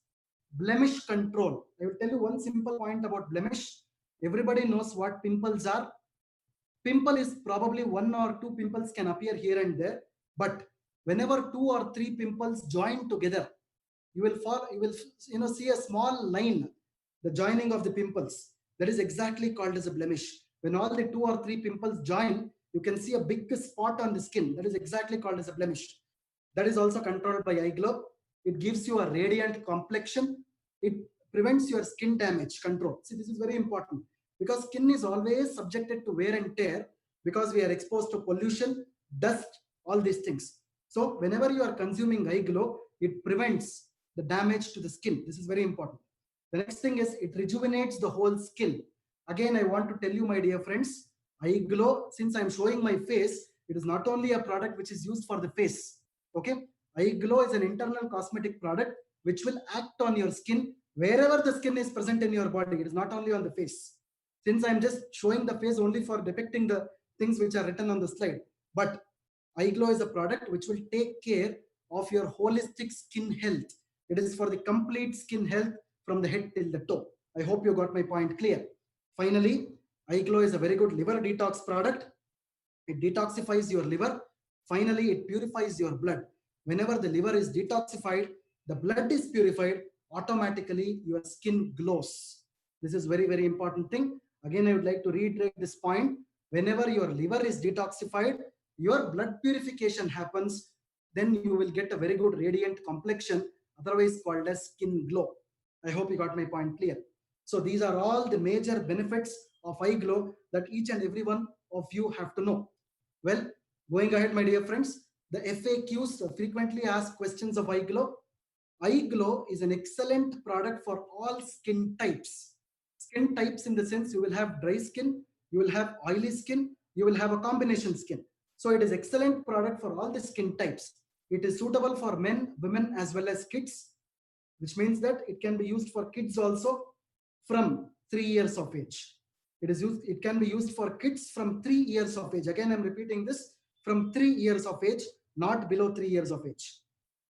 blemish control. I will tell you one simple point about blemish. Everybody knows what pimples are. Pimple is probably one or two pimples can appear here and there, but whenever two or three pimples join together, you will see a small line, the joining of the pimples. That is exactly called as a blemish. When all the two or three pimples join, you can see a big spot on the skin. That is exactly called as a blemish. That is also controlled by eye glow. It gives you a radiant complexion. It prevents your skin damage control. See, this is very important because skin is always subjected to wear and tear because we are exposed to pollution, dust, all these things. So whenever you are consuming eye glow, it prevents the damage to the skin. This is very important. The next thing is it rejuvenates the whole skin. Again, I want to tell you, my dear friends, eye glow, since I'm showing my face, it is not only a product which is used for the face. Okay, eye glow is an internal cosmetic product which will act on your skin wherever the skin is present in your body. It is not only on the face. Since I'm just showing the face only for depicting the things which are written on the slide, but eye glow is a product which will take care of your holistic skin health. It is for the complete skin health from the head till the toe. I hope you got my point clear. Finally, eye glow is a very good liver detox product. It detoxifies your liver. Finally, it purifies your blood. Whenever the liver is detoxified, the blood is purified, automatically your skin glows. This is very, very important thing. Again, I would like to reiterate this point. Whenever your liver is detoxified, your blood purification happens, then you will get a very good radiant complexion, otherwise called as skin glow. I hope you got my point clear. So these are all the major benefits of eye glow that each and every one of you have to know. Well, going ahead, my dear friends, the FAQs, frequently asked questions of eye glow. Eye glow is an excellent product for all skin types. Skin types in the sense you will have dry skin, you will have oily skin, you will have a combination skin. So it is excellent product for all the skin types. It is suitable for men, women, as well as kids, which means that it can be used for kids also from 3 years of age. It can be used for kids from 3 years of age. Again, I'm repeating this, from 3 years of age, not below 3 years of age.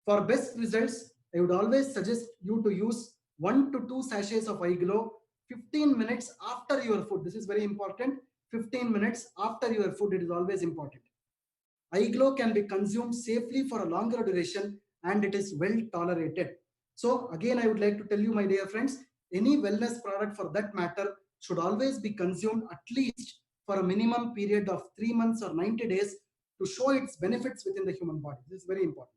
For best results, I would always suggest you to use 1 to 2 sachets of eye glow 15 minutes after your food. This is very important. 15 minutes after your food, it is always important. Eye glow can be consumed safely for a longer duration and it is well tolerated. So again, I would like to tell you, my dear friends, any wellness product for that matter should always be consumed at least for a minimum period of 3 months or 90 days to show its benefits within the human body. This is very important.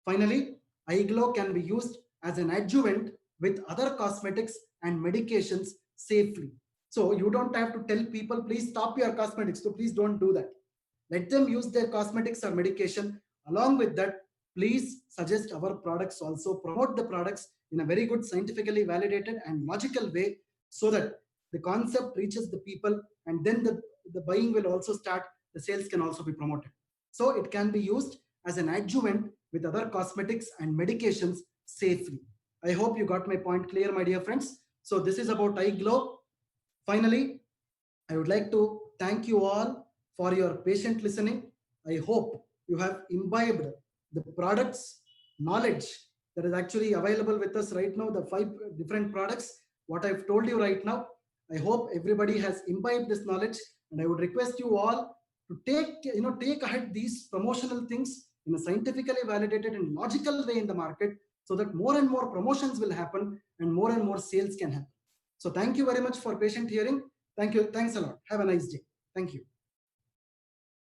Finally, eye glow can be used as an adjuvant with other cosmetics and medications safely. So you don't have to tell people, please stop your cosmetics. So please don't do that. Let them use their cosmetics or medication. Along with that, please suggest our products also. Promote the products in a very good, scientifically validated and logical way so that the concept reaches the people and then the buying will also start. The sales can also be promoted. So it can be used as an adjuvant with other cosmetics and medications safely. I hope you got my point clear, my dear friends. So this is about eye glow. Finally, I would like to thank you all for your patient listening. I hope you have imbibed the products, knowledge that is actually available with us right now, the 5 different products, what I've told you right now. I hope everybody has imbibed this knowledge, and I would request you all to take ahead these promotional things in a scientifically validated and logical way in the market so that more and more promotions will happen and more sales can happen. So thank you very much for patient hearing. Thank you. Thanks a lot. Have a nice day. Thank you.